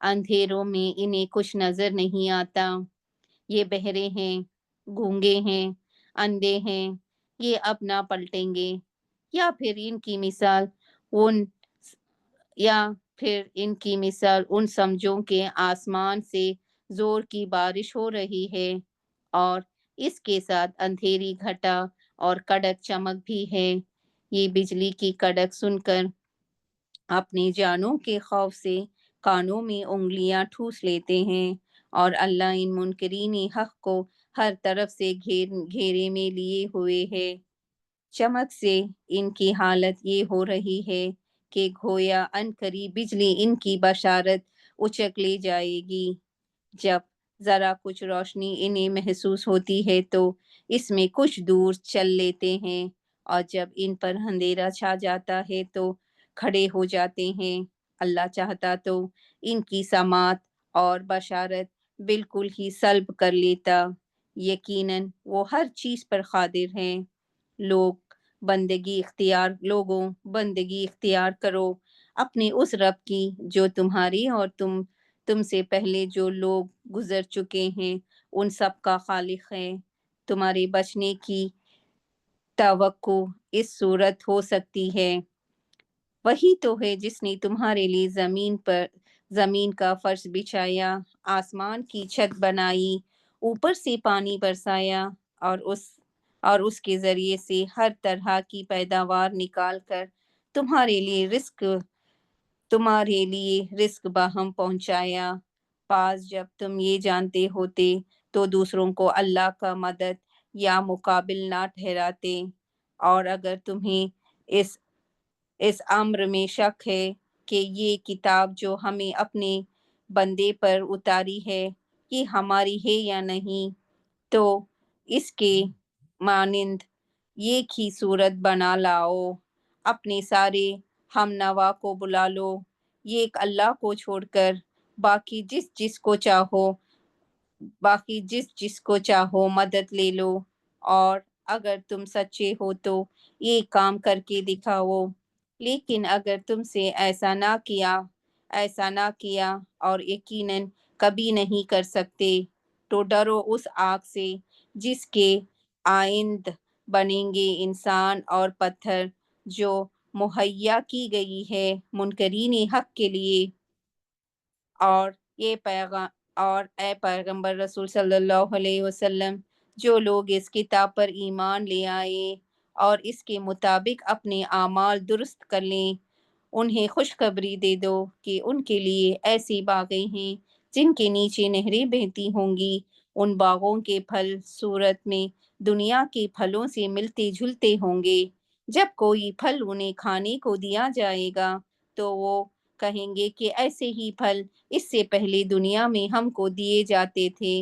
اندھیروں میں انہیں کچھ نظر نہیں آتا، یہ بہرے ہیں، گونگے ہیں، اندھے ہیں، یہ اب نہ پلٹیں گے۔ یا پھر ان کی مثال ان یا پھر ان کی مثال ان سمجھوں کے آسمان سے زور کی بارش ہو رہی ہے اور اس کے ساتھ اندھیری گھٹا اور کڑک چمک بھی ہے۔ یہ بجلی کی کڑک سن کر اپنی جانوں کے خوف سے کانوں میں انگلیاں ٹھوس لیتے ہیں، اور اللہ ان منکرین حق کو ہر طرف سے گھیرے میں لیے ہوئے ہے۔ چمک سے ان کی حالت یہ ہو رہی ہے کہ گویا عنقریب بجلی ان کی بشارت اچک لے جائے گی۔ جب ذرا کچھ روشنی انہیں محسوس ہوتی ہے تو اس میں کچھ دور چل لیتے ہیں، اور جب ان پر اندھیرا چھا جاتا ہے تو کھڑے ہو جاتے ہیں۔ اللہ چاہتا تو ان کی سماعت اور بشارت بالکل ہی سلب کر لیتا۔ یقیناً وہ ہر چیز پر قادر ہیں۔ لوگوں بندگی اختیار کرو اپنے اس رب کی جو تمہاری اور تم سے پہلے جو لوگ گزر چکے ہیں ان سب کا خالق ہے۔ تمہارے بچنے کی توقع اس صورت ہو سکتی ہے، وہی تو ہے جس نے تمہارے لیے زمین کا فرش بچھایا، آسمان کی چھت بنائی، اوپر سے پانی برسایا، اور اس کے ذریعے سے ہر طرح کی پیداوار نکال کر تمہارے لیے رزق باہم پہنچایا۔ پاس جب تم یہ جانتے ہوتے تو دوسروں کو اللہ کا مدد یا مقابل نہ ٹھہراتے، اور اگر تمہیں اس امر میں شک ہے کہ یہ کتاب جو ہمیں اپنے بندے پر اتاری ہے یہ ہماری ہے یا نہیں، تو اس کے مانند ایک ہی صورت بنا لاؤ، اپنے سارے ہم نوا کو بلا لو، ایک اللہ کو چھوڑ کر، باقی جس کو چاہو مدد لے لو، اور اگر تم سچے ہو تو ایک کام کر کے دکھاؤ۔ لیکن اگر تم سے ایسا نہ کیا اور یقیناً کبھی نہیں کر سکتے، تو ڈرو اس آگ سے جس کے آئند بنیں گے انسان اور پتھر، جو مہیا کی گئی ہے منکرین حق کے لیے۔ اور اے پیغمبر رسول صلی اللہ علیہ وسلم، جو لوگ اس کتاب پر ایمان لے آئے اور اس کے مطابق اپنے اعمال درست کر لیں، انہیں خوشخبری دے دو کہ ان کے لیے ایسی باغیں ہیں جن کے نیچے نہریں بہتی ہوں گی۔ ان باغوں کے پھل صورت میں دنیا کے پھلوں سے ملتے جلتے ہوں گے۔ جب کوئی پھل انہیں کھانے کو دیا جائے گا تو وہ کہیں گے کہ ایسے ہی پھل اس سے پہلے دنیا میں ہم کو دیے جاتے تھے۔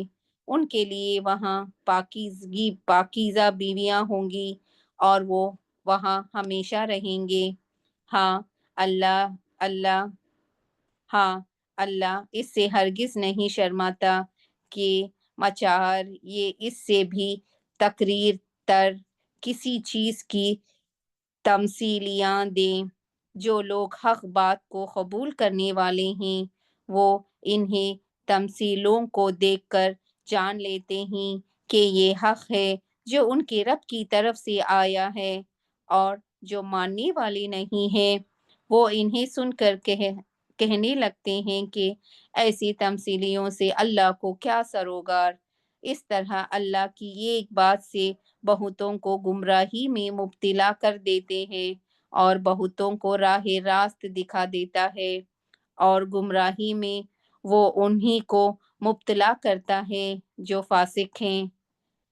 ان کے لیے وہاں پاکیزہ بیویاں ہوں گی اور وہ وہاں ہمیشہ رہیں گے۔ ہاں اللہ اس سے ہرگز نہیں شرماتا کہ مچاہر یہ اس سے بھی تقریر تر کسی چیز کی تمثیلیاں دیں۔ جو لوگ حق بات کو قبول کرنے والے ہیں وہ انہیں تمثیلوں کو دیکھ کر جان لیتے ہیں کہ یہ حق ہے جو ان کے رب کی طرف سے آیا ہے، اور جو ماننے والے نہیں ہیں وہ انہیں سن کر کہنے لگتے ہیں کہ ایسی تمثیلیوں سے اللہ کو کیا سروکار۔ اس طرح اللہ کی ایک بات سے بہتوں کو گمراہی میں مبتلا کر دیتے ہیں اور بہتوں کو راہ راست دکھا دیتا ہے، اور گمراہی میں وہ انہی کو مبتلا کرتا ہے جو فاسق ہیں۔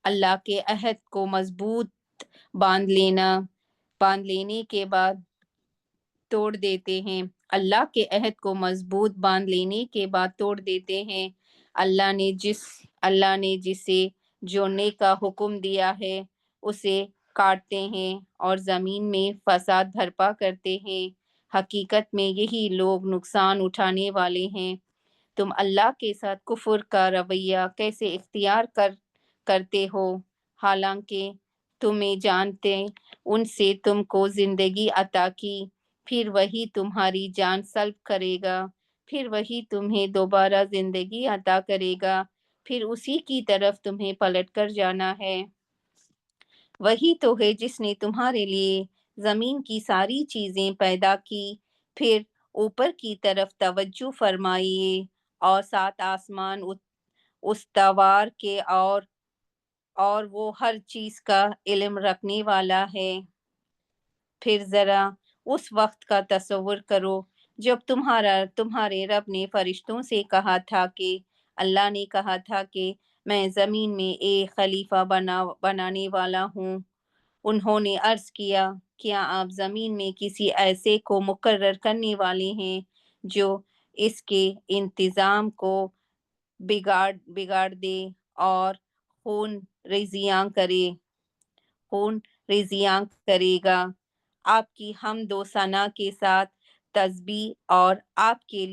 اللہ کے عہد کو مضبوط باندھ لینے کے بعد توڑ دیتے ہیں۔ اللہ کے عہد کو مضبوط باندھ لینے کے بعد توڑ دیتے ہیں۔ اللہ نے جسے جوڑنے کا حکم دیا ہے اسے کاٹتے ہیں اور زمین میں فساد برپا کرتے ہیں۔ حقیقت میں یہی لوگ نقصان اٹھانے والے ہیں۔ تم اللہ کے ساتھ کفر کا رویہ کیسے اختیار کرتے ہو، حالانکہ تمہیں جانتے ان سے تم کو زندگی عطا کی، پھر وہی تمہاری جان سلب کرے گا۔ پھر وہی تمہیں دوبارہ زندگی عطا کرے گا، پھر اسی کی طرف تمہیں پلٹ کر جانا ہے۔ وہی تو ہے جس نے تمہارے لیے زمین کی ساری چیزیں پیدا کی، پھر اوپر کی طرف توجہ فرمائیے اور سات آسمان استوار کے اور وہ ہر چیز کا علم رکھنے والا ہے۔ پھر ذرا اس وقت کا تصور کرو جب تمہارے رب نے فرشتوں سے کہا تھا کہ اللہ نے کہا تھا کہ میں زمین میں ایک خلیفہ بنانے والا ہوں۔ انہوں نے عرض کیا کیا آپ زمین میں کسی ایسے کو مقرر کرنے والے ہیں جو اس کے انتظام کو بگاڑ دے اور خون ریزیاں کرے گا۔ آپ کی حمد و ثنا کے ساتھ تسبیح اور آپ کے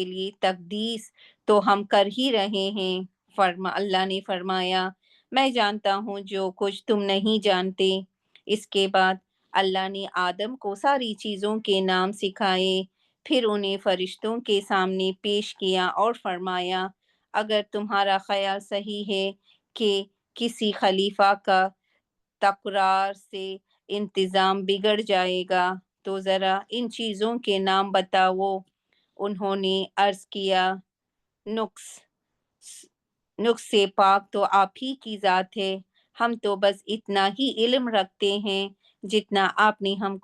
لیے تقدیس تو ہم کر ہی رہے ہیں۔ اللہ نے فرمایا میں جانتا ہوں جو کچھ تم نہیں جانتے۔ اس کے بعد اللہ نے آدم کو ساری چیزوں کے نام سکھائے، پھر انہیں فرشتوں کے سامنے پیش کیا اور فرمایا اگر تمہارا خیال صحیح ہے کہ کسی خلیفہ کا تکرار سے انتظام بگڑ جائے گا تو ذرا ان چیزوں کے نام بتاؤ۔ انہوں نے عرض کیا نقص سے پاک تو آپ ہی کی ذات ہے، ہم تو بس اتنا ہی علم رکھتے ہیں جتنا آپ نے ہم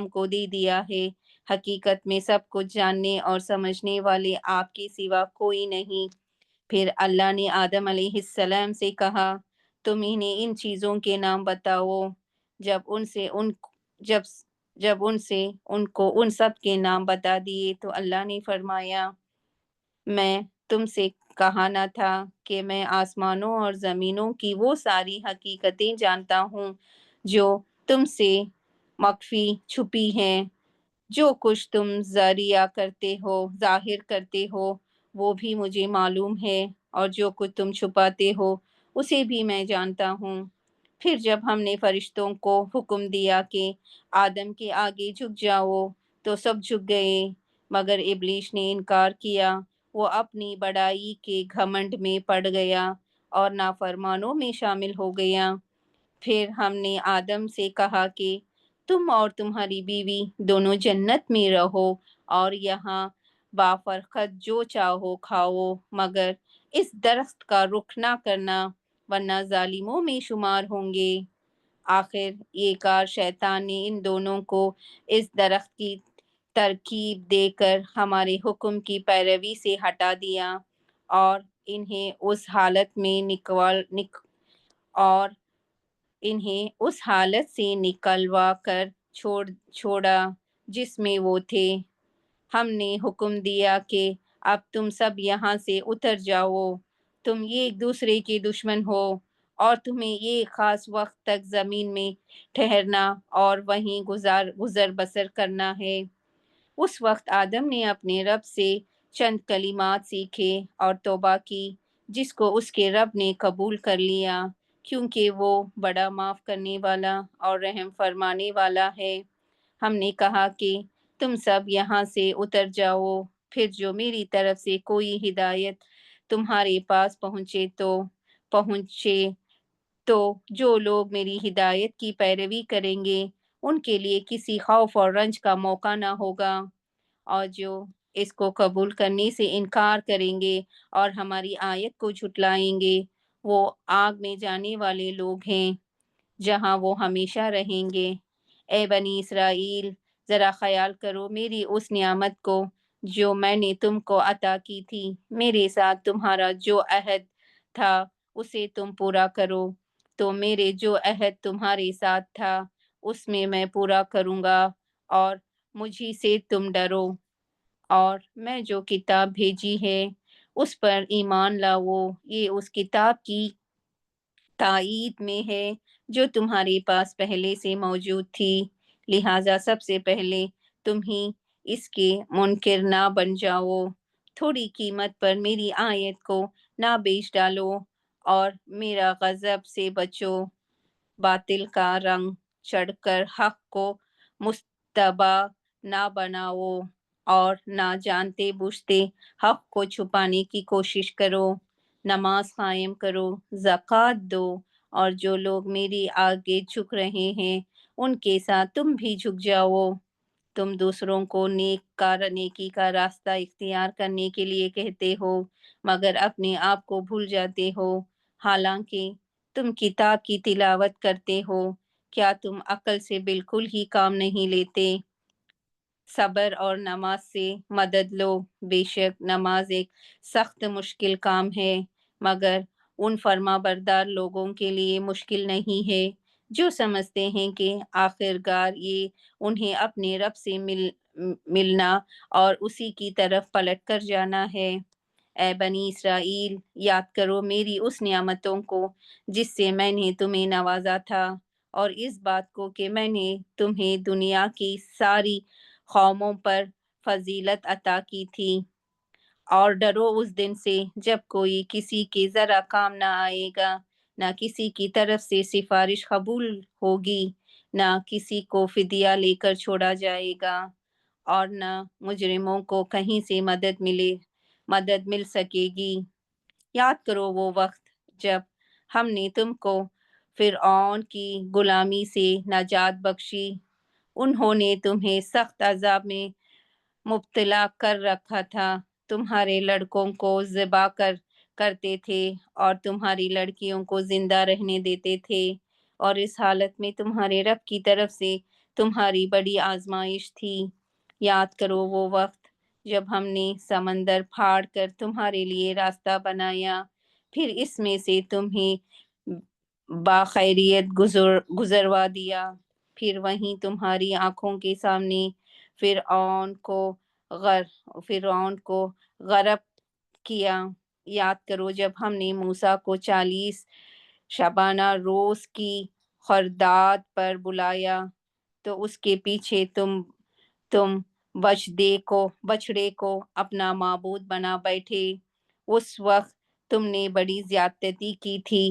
کو دے دیا ہے۔ حقیقت میں سب کچھ جاننے اور سمجھنے والے آپ کے سوا کوئی نہیں۔ پھر اللہ نے آدم علیہ السلام سے کہا تم انہیں ان چیزوں کے نام بتاؤ۔ جب ان سے ان کو ان سب کے نام بتا دیے تو اللہ نے فرمایا میں تم سے کہا نہ تھا کہ میں آسمانوں اور زمینوں کی وہ ساری حقیقتیں جانتا ہوں جو تم سے مخفی چھپی ہیں۔ جو کچھ تم ظاہر کرتے ہو وہ بھی مجھے معلوم ہے، اور جو کچھ تم چھپاتے ہو اسے بھی میں جانتا ہوں۔ پھر جب ہم نے فرشتوں کو حکم دیا کہ آدم کے آگے جھک جاؤ تو سب جھک گئے، مگر ابلیس نے انکار کیا۔ وہ اپنی بڑائی کے گھمنڈ میں پڑ گیا اور نافرمانوں میں شامل ہو گیا۔ پھر ہم نے آدم سے کہا کہ تم اور تمہاری بیوی دونوں جنت میں رہو اور یہاں بافرخت جو چاہو کھاؤ، مگر اس درخت کا رخ نہ کرنا ورنہ ظالموں میں شمار ہوں گے۔ آخر یہ کار شیطان نے ان دونوں کو اس درخت کی ترکیب دے کر ہمارے حکم کی پیروی سے ہٹا دیا اور انہیں اس حالت سے نکلوا کر چھوڑا جس میں وہ تھے۔ ہم نے حکم دیا کہ اب تم سب یہاں سے اتر جاؤ، تم ایک دوسرے کے دشمن ہو اور تمہیں ایک خاص وقت تک زمین میں ٹھہرنا اور وہیں گزر بسر کرنا ہے۔ اس وقت آدم نے اپنے رب سے چند کلمات سیکھے اور توبہ کی، جس کو اس کے رب نے قبول کر لیا کیونکہ وہ بڑا معاف کرنے والا اور رحم فرمانے والا ہے۔ ہم نے کہا کہ تم سب یہاں سے اتر جاؤ، پھر جو میری طرف سے کوئی ہدایت تمہارے پاس پہنچے تو جو لوگ میری ہدایت کی پیروی کریں گے ان کے لیے کسی خوف اور رنج کا موقع نہ ہوگا، اور جو اس کو قبول کرنے سے انکار کریں گے اور ہماری آیت کو جھٹلائیں گے وہ آگ میں جانے والے لوگ ہیں جہاں وہ ہمیشہ رہیں گے۔ اے بنی اسرائیل، ذرا خیال کرو میری اس نعمت کو جو میں نے تم کو عطا کی تھی۔ میرے ساتھ تمہارا جو عہد تھا اسے تم پورا کرو، تو میرے جو عہد تمہارے ساتھ تھا اس میں پورا کروں گا، اور مجھی سے تم ڈرو، اور میں جو کتاب بھیجی ہے اس پر ایمان لاؤ۔ یہ اس کتاب کی تائید میں ہے جو تمہارے پاس پہلے سے موجود تھی، لہٰذا سب سے پہلے تم ہی اس کے منکر نہ بن جاؤ۔ تھوڑی قیمت پر میری آیت کو نہ بیچ ڈالو اور میرا غضب سے بچو۔ باطل کا رنگ چڑھ کر حق کو مستباح نہ بناؤ اور نہ جانتے بوجھتے حق کو چھپانے کی کوشش کرو، نماز قائم کرو، زکوٰۃ دو، اور جو لوگ میری آگے جھک رہے ہیں ان کے ساتھ تم بھی جھک جاؤ۔ تم دوسروں کو نیکی کا راستہ اختیار کرنے کے لیے کہتے ہو مگر اپنے آپ کو بھول جاتے ہو، حالانکہ تم کتاب کی تلاوت کرتے ہو، کیا تم عقل سے بالکل ہی کام نہیں لیتے؟ صبر اور نماز سے مدد لو، بے شک نماز ایک سخت مشکل کام ہے مگر ان فرما بردار لوگوں کے لیے مشکل نہیں ہے جو سمجھتے ہیں کہ آخر کار یہ انہیں اپنے رب سے ملنا اور اسی کی طرف پلٹ کر جانا ہے۔ اے بنی اسرائیل، یاد کرو میری اس نعمتوں کو جس سے میں نے تمہیں نوازا تھا، اور اس بات کو کہ میں نے تمہیں دنیا کی ساری قوموں پر فضیلت عطا کی تھی، اور ڈرو اس دن سے جب کوئی کسی کے ذرا کام نہ آئے گا، نہ کسی کی طرف سے سفارش قبول ہوگی، نہ کسی کو فدیہ لے کر چھوڑا جائے گا، اور نہ مجرموں کو کہیں سے مدد مل سکے گی۔ یاد کرو وہ وقت جب ہم نے تم کو فرعون کی غلامی سے نجات بخشی، انہوں نے تمہیں سخت عذاب میں مبتلا کر رکھا تھا، تمہارے لڑکوں کو ذبح کرتے تھے اور تمہاری لڑکیوں کو زندہ رہنے دیتے تھے، اور اس حالت میں تمہارے رب کی طرف سے تمہاری بڑی آزمائش تھی۔ یاد کرو وہ وقت جب ہم نے سمندر پھاڑ کر تمہارے لیے راستہ بنایا، پھر اس میں سے تمہیں باخیریت گزروا دیا، پھر وہیں تمہاری آنکھوں کے سامنے فرعون کو غرق کیا۔ یاد کرو جب ہم نے موسیٰ کو 40 شبانہ روز کی خرداد پر بلایا تو اس کے پیچھے تم بچڑے کو اپنا معبود بنا بیٹھے، اس وقت تم نے بڑی زیادتی کی تھی،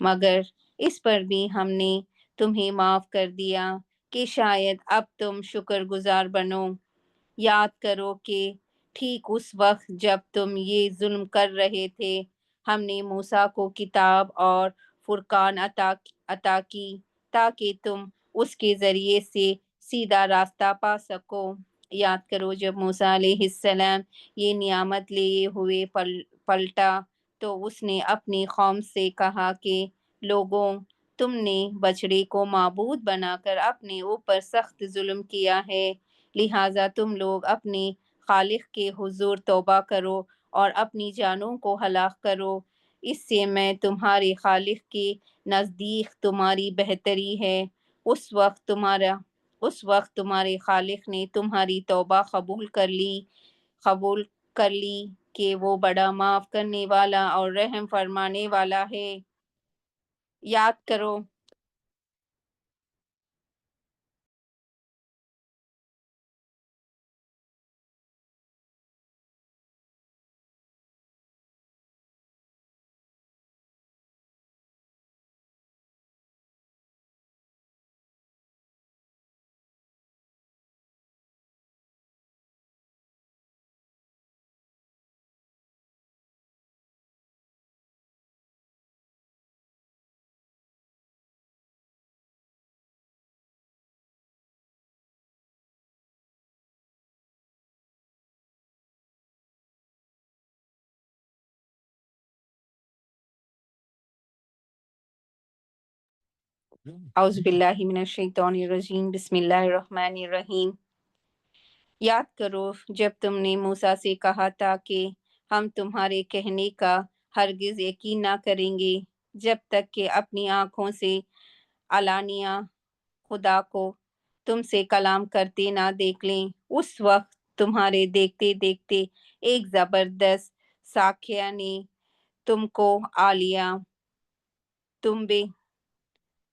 مگر اس پر بھی ہم نے تمہیں معاف کر دیا کہ شاید اب تم شکر گزار بنو۔ یاد کرو کہ ٹھیک اس وقت جب تم یہ ظلم کر رہے تھے ہم نے موسیٰ کو کتاب اور فرقان عطا کی تاکہ تم اس کے ذریعے سے سیدھا راستہ پا سکو۔ یاد کرو جب موسیٰ علیہ السلام یہ نعمت لیے ہوئے پلٹا تو اس نے اپنی قوم سے کہا کہ لوگوں، تم نے بچڑے کو معبود بنا کر اپنے اوپر سخت ظلم کیا ہے، لہٰذا تم لوگ اپنے خالق کے حضور توبہ کرو اور اپنی جانوں کو ہلاک کرو، اس سے میں تمہارے خالق کے نزدیک تمہاری بہتری ہے۔ اس وقت تمہارے خالق نے تمہاری توبہ قبول کر لی کہ وہ بڑا معاف کرنے والا اور رحم فرمانے والا ہے۔ یاد کرو اعوذ باللہ من الشیطان الرجیم، بسم اللہ الرحمن الرحیم۔ یاد کرو جب تم نے موسیٰ سے کہا تھا کہ ہم تمہارے کہنے کا ہرگز یقین نہ کریں گے جب تک کہ اپنی آنکھوں سے علانیہ خدا کو تم سے کلام کرتے نہ دیکھ لیں۔ اس وقت تمہارے دیکھتے دیکھتے ایک زبردست صاعقہ نے تم کو آ لیا،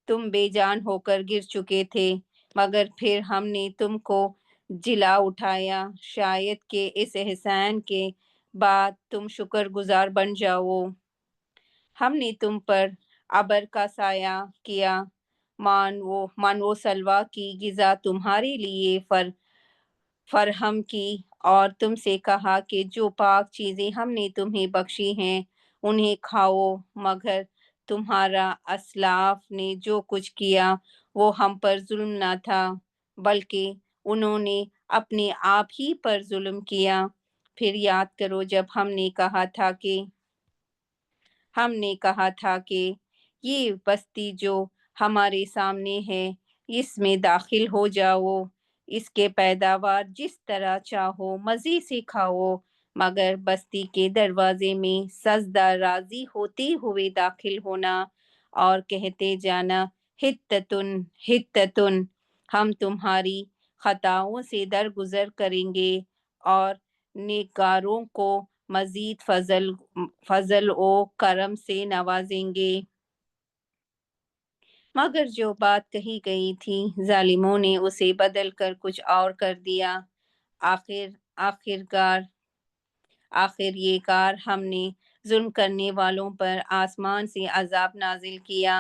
تم بے جان ہو کر گر چکے تھے، مگر پھر ہم نے تم کو جلا اٹھایا، شاید کہ اس احسان کے بعد تم شکر گزار بن جاؤ۔ ہم نے تم پر ابر کا سایہ کیا، مان و سلویٰ کی غذا تمہارے لیے فراہم کی اور تم سے کہا کہ جو پاک چیزیں ہم نے تمہیں بخشی ہیں انہیں کھاؤ، مگر تمہارا اسلاف نے جو کچھ کیا وہ ہم پر ظلم نہ تھا، بلکہ انہوں نے اپنے آپ ہی پر ظلم کیا۔ پھر یاد کرو جب ہم نے کہا تھا کہ یہ بستی جو ہمارے سامنے ہے اس میں داخل ہو جاؤ، اس کے پیداوار جس طرح چاہو مزے سے کھاؤ، مگر بستی کے دروازے میں سجدہ راضی ہوتے ہوئے داخل ہونا اور کہتے جانا حتتن حتتن، ہم تمہاری خطاؤں سے درگزر کریں گے اور نیکاروں کو مزید فضل و کرم سے نوازیں گے۔ مگر جو بات کہی گئی تھی ظالموں نے اسے بدل کر کچھ اور کر دیا۔ آخر یہ کار ہم نے ظلم کرنے والوں پر آسمان سے عذاب نازل کیا۔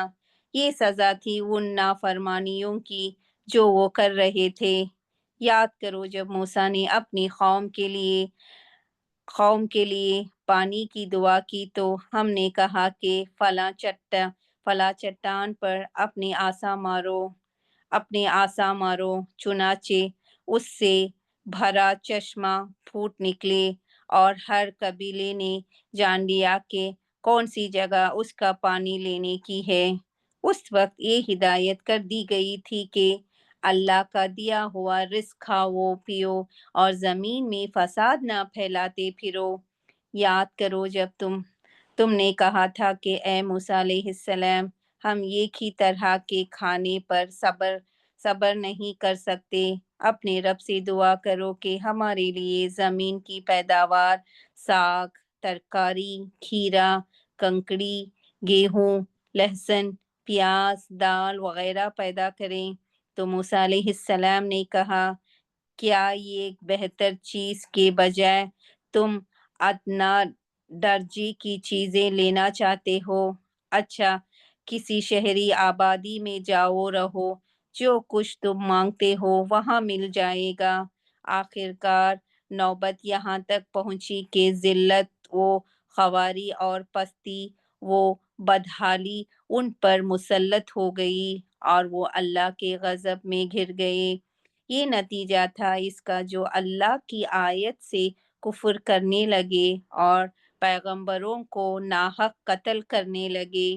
یہ سزا تھی ان نافرمانیوں کی جو وہ کر رہے تھے۔ یاد کرو جب موسیٰ نے اپنی قوم کے لیے پانی کی دعا کی تو ہم نے کہا کہ فلاں چٹان پر اپنے عصا مارو، چنانچہ اس سے بھرا چشمہ پھوٹ نکلے اور ہر قبیلے نے جان لیا کہ کون سی جگہ اس کا پانی لینے کی ہے۔ اس وقت یہ ہدایت کر دی گئی تھی کہ اللہ کا دیا ہوا رزق کھاؤ پیو اور زمین میں فساد نہ پھیلاتے پھرو۔ یاد کرو جب تم نے کہا تھا کہ اے موسیٰ علیہ السلام، ہم ایک ہی طرح کے کھانے پر صبر نہیں کر سکتے، اپنے رب سے دعا کرو کہ ہمارے لیے زمین کی پیداوار، ساگ، ترکاری، کھیرا، کنکڑی، گیہوں، لہسن، پیاز، دال وغیرہ پیدا کریں۔ تو موسیٰ علیہ السلام نے کہا، کیا یہ بہتر چیز کے بجائے تم ادنا درجے کی چیزیں لینا چاہتے ہو؟ اچھا، کسی شہری آبادی میں جاؤ رہو، جو کچھ تم مانگتے ہو وہاں مل جائے گا۔ آخرکار نوبت یہاں تک پہنچی کہ ذلت و خواری اور پستی و بدحالی ان پر مسلط ہو گئی اور وہ اللہ کے غضب میں گر گئے۔ یہ نتیجہ تھا اس کا جو اللہ کی آیت سے کفر کرنے لگے اور پیغمبروں کو ناحق قتل کرنے لگے۔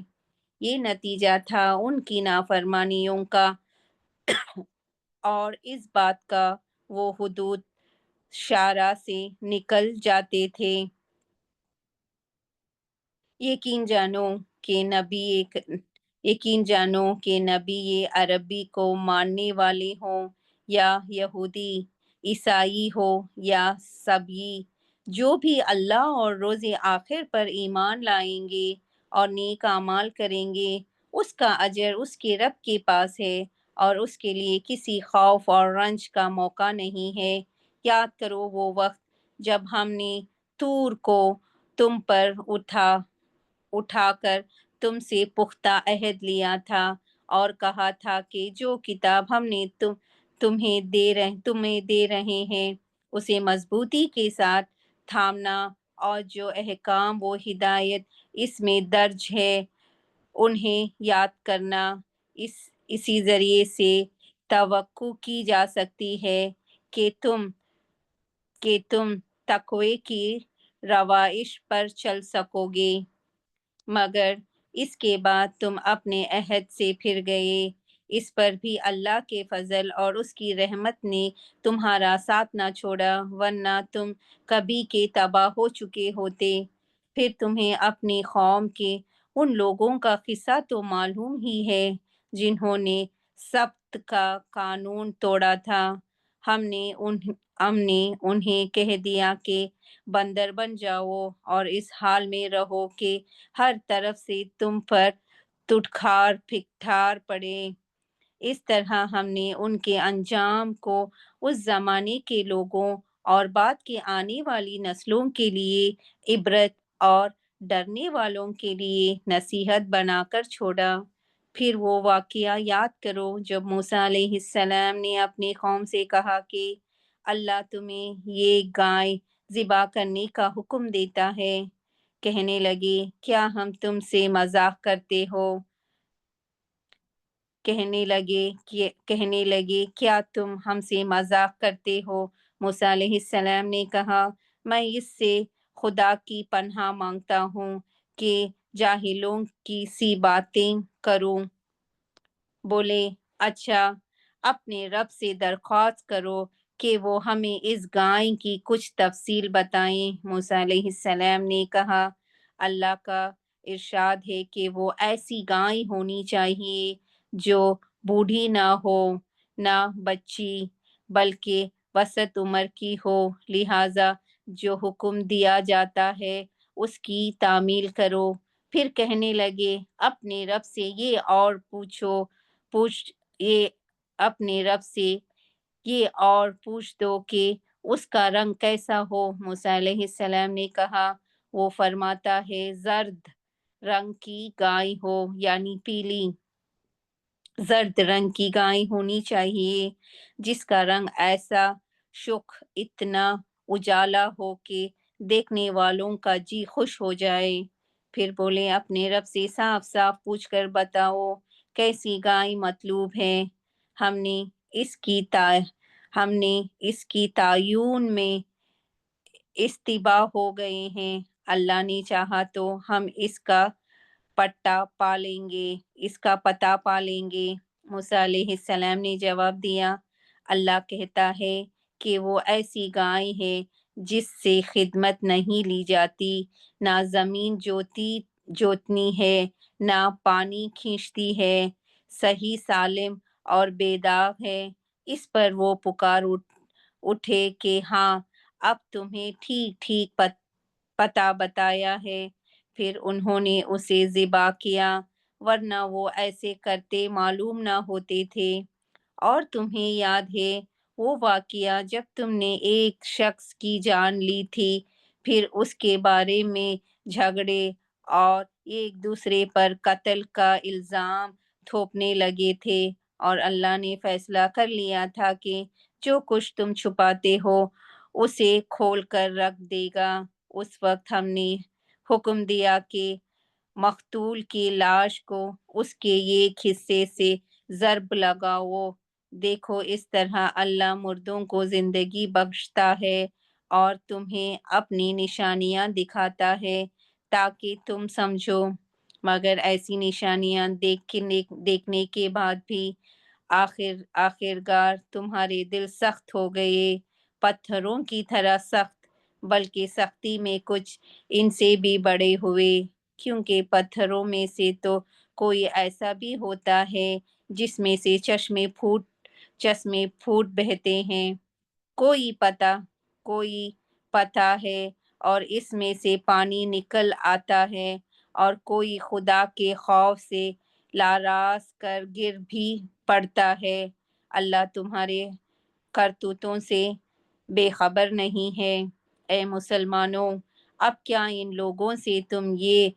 یہ نتیجہ تھا ان کی نافرمانیوں کا اور اس بات کا وہ حدود شرع سے نکل جاتے تھے۔ یقین جانو کہ نبی یہ عربی کو ماننے والے ہوں یا یہودی، عیسائی ہو یا سبئی، جو بھی اللہ اور روز آخر پر ایمان لائیں گے اور نیک اعمال کریں گے، اس کا اجر اس کے رب کے پاس ہے اور اس کے لیے کسی خوف اور رنج کا موقع نہیں ہے۔ یاد کرو وہ وقت جب ہم نے طور کو تم پر اٹھا کر تم سے پختہ عہد لیا تھا اور کہا تھا کہ جو کتاب ہم نے تمہیں دے رہے ہیں اسے مضبوطی کے ساتھ تھامنا اور جو احکام و ہدایت اس میں درج ہے انہیں یاد کرنا۔ اسی ذریعے سے توقع کی جا سکتی ہے کہ تم تقوی کی روش پر چل سکو گے، مگر اس کے بعد تم اپنے عہد سے پھر گئے۔ اس پر بھی اللہ کے فضل اور اس کی رحمت نے تمہارا ساتھ نہ چھوڑا، ورنہ تم کبھی کے تباہ ہو چکے ہوتے۔ پھر تمہیں اپنی قوم کے ان لوگوں کا قصہ تو معلوم ہی ہے جنہوں نے سبت کا قانون توڑا تھا۔ ہم نے انہیں کہہ دیا کہ بندر بن جاؤ اور اس حال میں رہو کہ ہر طرف سے تم پر دھتکار پھٹکار پڑے۔ اس طرح ہم نے ان کے انجام کو اس زمانے کے لوگوں اور بعد کے آنے والی نسلوں کے لیے عبرت اور ڈرنے والوں کے لیے نصیحت بنا کر چھوڑا۔ پھر وہ واقعہ یاد کرو جب موسیٰ علیہ السلام نے اپنی قوم سے کہا کہ اللہ تمہیں یہ گائے ذبح کرنے کا حکم دیتا ہے۔ کہنے لگے کیا ہم تم سے مذاق کرتے ہو؟ کہنے لگے کیا تم ہم سے مذاق کرتے ہو؟ موسیٰ علیہ السلام نے کہا میں اس سے خدا کی پناہ مانگتا ہوں کہ جاہلوں کی سی باتیں کروں۔ بولے اچھا اپنے رب سے درخواست کرو کہ وہ ہمیں اس گائے کی کچھ تفصیل بتائیں۔ موسیٰ علیہ السلام نے کہا اللہ کا ارشاد ہے کہ وہ ایسی گائے ہونی چاہیے جو بوڑھی نہ ہو نہ بچی بلکہ وسط عمر کی ہو، لہٰذا جو حکم دیا جاتا ہے اس کی تعمیل کرو۔ پھر کہنے لگے اپنے رب سے یہ اور اپنے رب سے یہ اور پوچھ دو کہ اس کا رنگ کیسا ہو۔ موسیٰ علیہ السلام نے کہا وہ فرماتا ہے زرد رنگ کی گائے ہو، یعنی پیلی زرد رنگ کی گائے ہونی چاہیے جس کا رنگ ایسا شخ اتنا اجالا ہو کہ دیکھنے والوں کا جی خوش ہو جائے۔ پھر بولے اپنے رب سے صاف صاف پوچھ کر بتاؤ کیسی گائے مطلوب ہے۔ ہم نے اس کی تعین میں اشتباہ ہو گئے ہیں، اللہ نے چاہا تو ہم اس کا پتہ پا لیں گے۔ موسیٰ علیہ السلام نے جواب دیا اللہ کہتا ہے کہ وہ ایسی گائے ہے جس سے خدمت نہیں لی جاتی، نہ زمین جوتنی ہے نہ پانی کھینچتی ہے، صحیح سالم اور بے داغ ہے۔ اس پر وہ پکار اٹھے کہ ہاں اب تمہیں ٹھیک ٹھیک پتہ بتایا ہے، پھر انہوں نے اسے ذبح کیا ورنہ وہ ایسے کرتے معلوم نہ ہوتے تھے۔ اور تمہیں یاد ہے وہ واقعہ جب تم نے ایک شخص کی جان لی تھی، پھر اس کے بارے میں جھگڑے اور ایک دوسرے پر قتل کا الزام تھوپنے لگے تھے، اور اللہ نے فیصلہ کر لیا تھا کہ جو کچھ تم چھپاتے ہو اسے کھول کر رکھ دے گا۔ اس وقت ہم نے حکم دیا کہ مقتول کی لاش کو اس کے ایک حصے سے ضرب لگاؤ۔ دیکھو اس طرح اللہ مردوں کو زندگی بخشتا ہے اور تمہیں اپنی نشانیاں دکھاتا ہے تاکہ تم سمجھو، مگر ایسی نشانیاں دیکھنے کے بعد بھی آخرکار تمہارے دل سخت ہو گئے، پتھروں کی طرح سخت، بلکہ سختی میں کچھ ان سے بھی بڑے ہوئے، کیونکہ پتھروں میں سے تو کوئی ایسا بھی ہوتا ہے جس میں سے چشمے پھوٹ بہتے ہیں، کوئی پتہ ہے اور اس میں سے پانی نکل آتا ہے، اور کوئی خدا کے خوف سے لاراس کر گر بھی پڑتا ہے۔ اللہ تمہارے کرتوتوں سے بے خبر نہیں ہے۔ اے مسلمانوں، اب کیا ان لوگوں سے تم یہ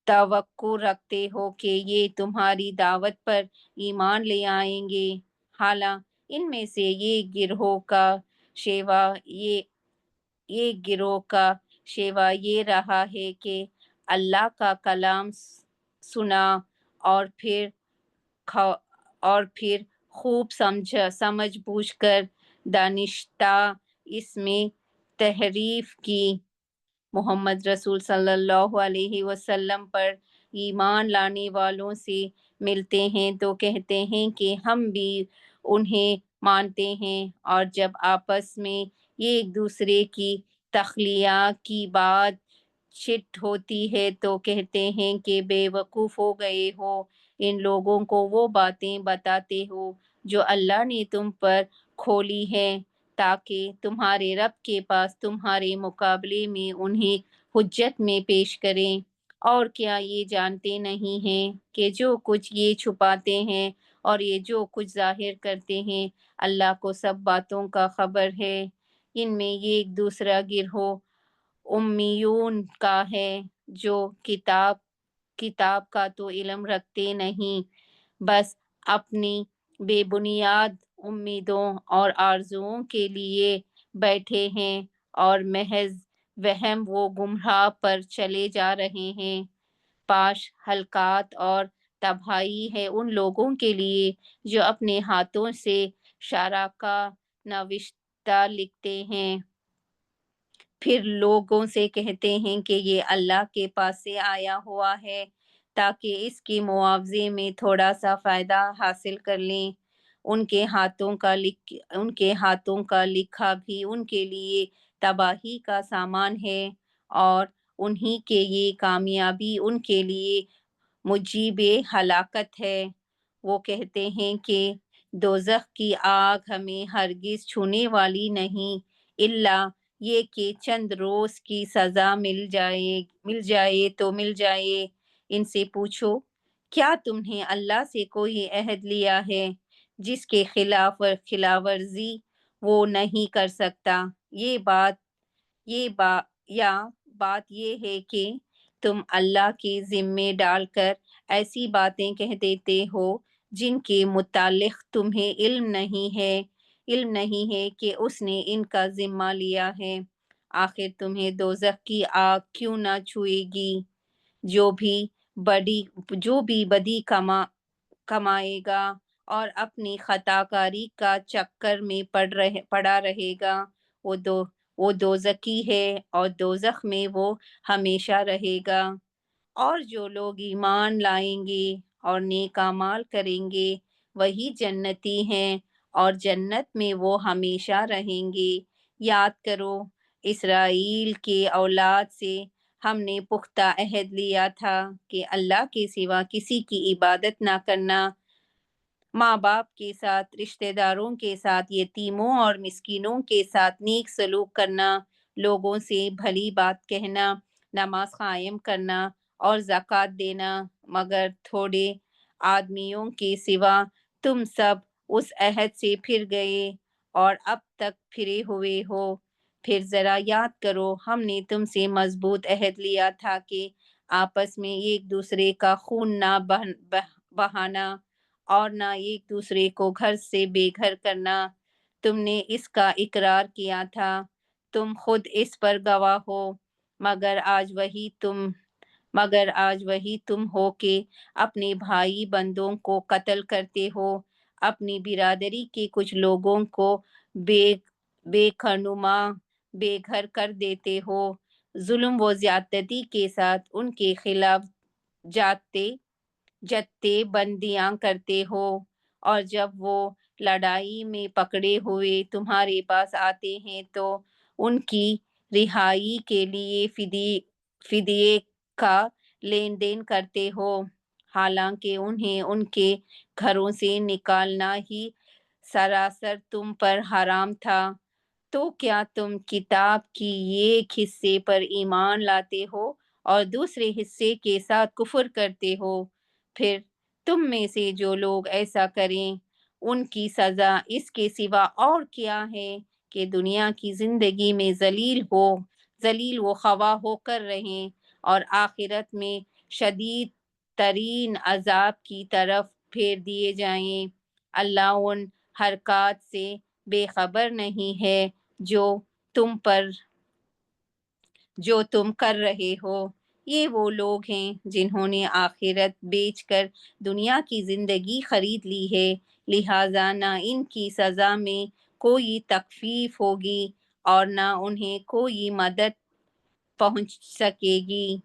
توقع رکھتے ہو کہ یہ تمہاری دعوت پر ایمان لے آئیں گے؟ حالانکہ ان میں سے ایک گروہ کا شیوا یہ رہا ہے کہ اللہ کا کلام سنا اور پھر خوب سمجھ بوجھ کر دانستہ اس میں تحریف کی۔ محمد رسول صلی اللہ علیہ وسلم پر ایمان لانے والوں سے ملتے ہیں تو کہتے ہیں کہ ہم بھی انہیں مانتے ہیں، اور جب آپس میں ایک دوسرے کی تخلیہ کی بات چیت ہوتی ہے تو کہتے ہیں کہ بے وقوف ہو گئے ہو، ان لوگوں کو وہ باتیں بتاتے ہو جو اللہ نے تم پر کھولی ہے تاکہ تمہارے رب کے پاس تمہارے مقابلے میں انہیں حجت میں پیش کریں۔ اور کیا یہ جانتے نہیں ہیں کہ جو کچھ یہ چھپاتے ہیں اور یہ جو کچھ ظاہر کرتے ہیں اللہ کو سب باتوں کا خبر ہے۔ ان میں ایک دوسرا گروہ امیون کا ہے جو کتاب کا تو علم رکھتے نہیں، بس اپنی بے بنیاد امیدوں اور آرزوؤں کے لیے بیٹھے ہیں اور محض وہم و گمراہ پر چلے جا رہے ہیں۔ پاش ہلاکت اور تباہی ہے ان لوگوں کے لیے جو اپنے ہاتھوں سے شرکا نوشتہ لکھتے ہیں، پھر لوگوں سے کہتے ہیں کہ یہ اللہ کے پاس سے آیا ہوا ہے تاکہ اس کے معاوضے میں تھوڑا سا فائدہ حاصل کر لیں۔ ان کے ہاتھوں کا لکھا بھی ان کے لیے تباہی کا سامان ہے، اور انہی کے یہ کامیابی ان کے لیے موجب ہلاکت ہے۔ وہ کہتے ہیں کہ دوزخ کی آگ ہمیں ہرگز چھونے والی نہیں، الا یہ کہ چند روز کی سزا مل جائے تو مل جائے۔ ان سے پوچھو، کیا تم نے اللہ سے کوئی عہد لیا ہے جس کے خلاف ورزی وہ نہیں کر سکتا؟ یا بات یہ ہے کہ تم اللہ کے ذمے ڈال کر ایسی باتیں کہہ دیتے ہو جن کے متعلق تمہیں علم نہیں ہے کہ اس نے ان کا ذمہ لیا ہے۔ آخر تمہیں دوزخ کی آگ کیوں نہ چھوئے گی؟ جو بھی بدی کمائے گا اور اپنی خطا کاری کا چکر میں پڑا رہے گا، وہ دوزخی ہے اور دوزخ میں وہ ہمیشہ رہے گا۔ اور جو لوگ ایمان لائیں گے اور نیک اعمال کریں گے وہی جنتی ہیں، اور جنت میں وہ ہمیشہ رہیں گے۔ یاد کرو، اسرائیل کے اولاد سے ہم نے پختہ عہد لیا تھا کہ اللہ کے سوا کسی کی عبادت نہ کرنا، ماں باپ کے ساتھ، رشتہ داروں کے ساتھ، یتیموں اور مسکینوں کے ساتھ نیک سلوک کرنا، لوگوں سے بھلی بات کہنا، نماز قائم کرنا اور زکوٰۃ دینا، مگر تھوڑے آدمیوں کے سوا تم سب اس عہد سے پھر گئے اور اب تک پھرے ہوئے ہو۔ پھر ذرا یاد کرو، ہم نے تم سے مضبوط عہد لیا تھا کہ آپس میں ایک دوسرے کا خون نہ بہانا اور نہ ایک دوسرے کو گھر سے بے گھر کرنا۔ تم نے اس کا اقرار کیا تھا، تم خود اس پر گواہ ہو، مگر آج وہی تم ہو کہ اپنے بھائی بندوں کو قتل کرتے ہو، اپنی برادری کے کچھ لوگوں کو بے خنما بے گھر کر دیتے ہو، ظلم و زیادتی کے ساتھ ان کے خلاف جتے بندیاں کرتے ہو، اور جب وہ لڑائی میں پکڑے ہوئے تمہارے پاس آتے ہیں تو ان کی رہائی کے لیے فدیے کا لین دین کرتے ہو، حالانکہ انہیں ان کے گھروں سے نکالنا ہی سراسر تم پر حرام تھا۔ تو کیا تم کتاب کی ایک حصے پر ایمان لاتے ہو اور دوسرے حصے کے ساتھ کفر کرتے ہو؟ پھر تم میں سے جو لوگ ایسا کریں ان کی سزا اس کے سوا اور کیا ہے کہ دنیا کی زندگی میں ذلیل و خواہ ہو کر رہیں اور آخرت میں شدید ترین عذاب کی طرف پھیر دیے جائیں۔ اللہ ان حرکات سے بے خبر نہیں ہے جو تم کر رہے ہو۔ یہ وہ لوگ ہیں جنہوں نے آخرت بیچ کر دنیا کی زندگی خرید لی ہے، لہٰذا نہ ان کی سزا میں کوئی تخفیف ہوگی اور نہ انہیں کوئی مدد پہنچ سکے گی۔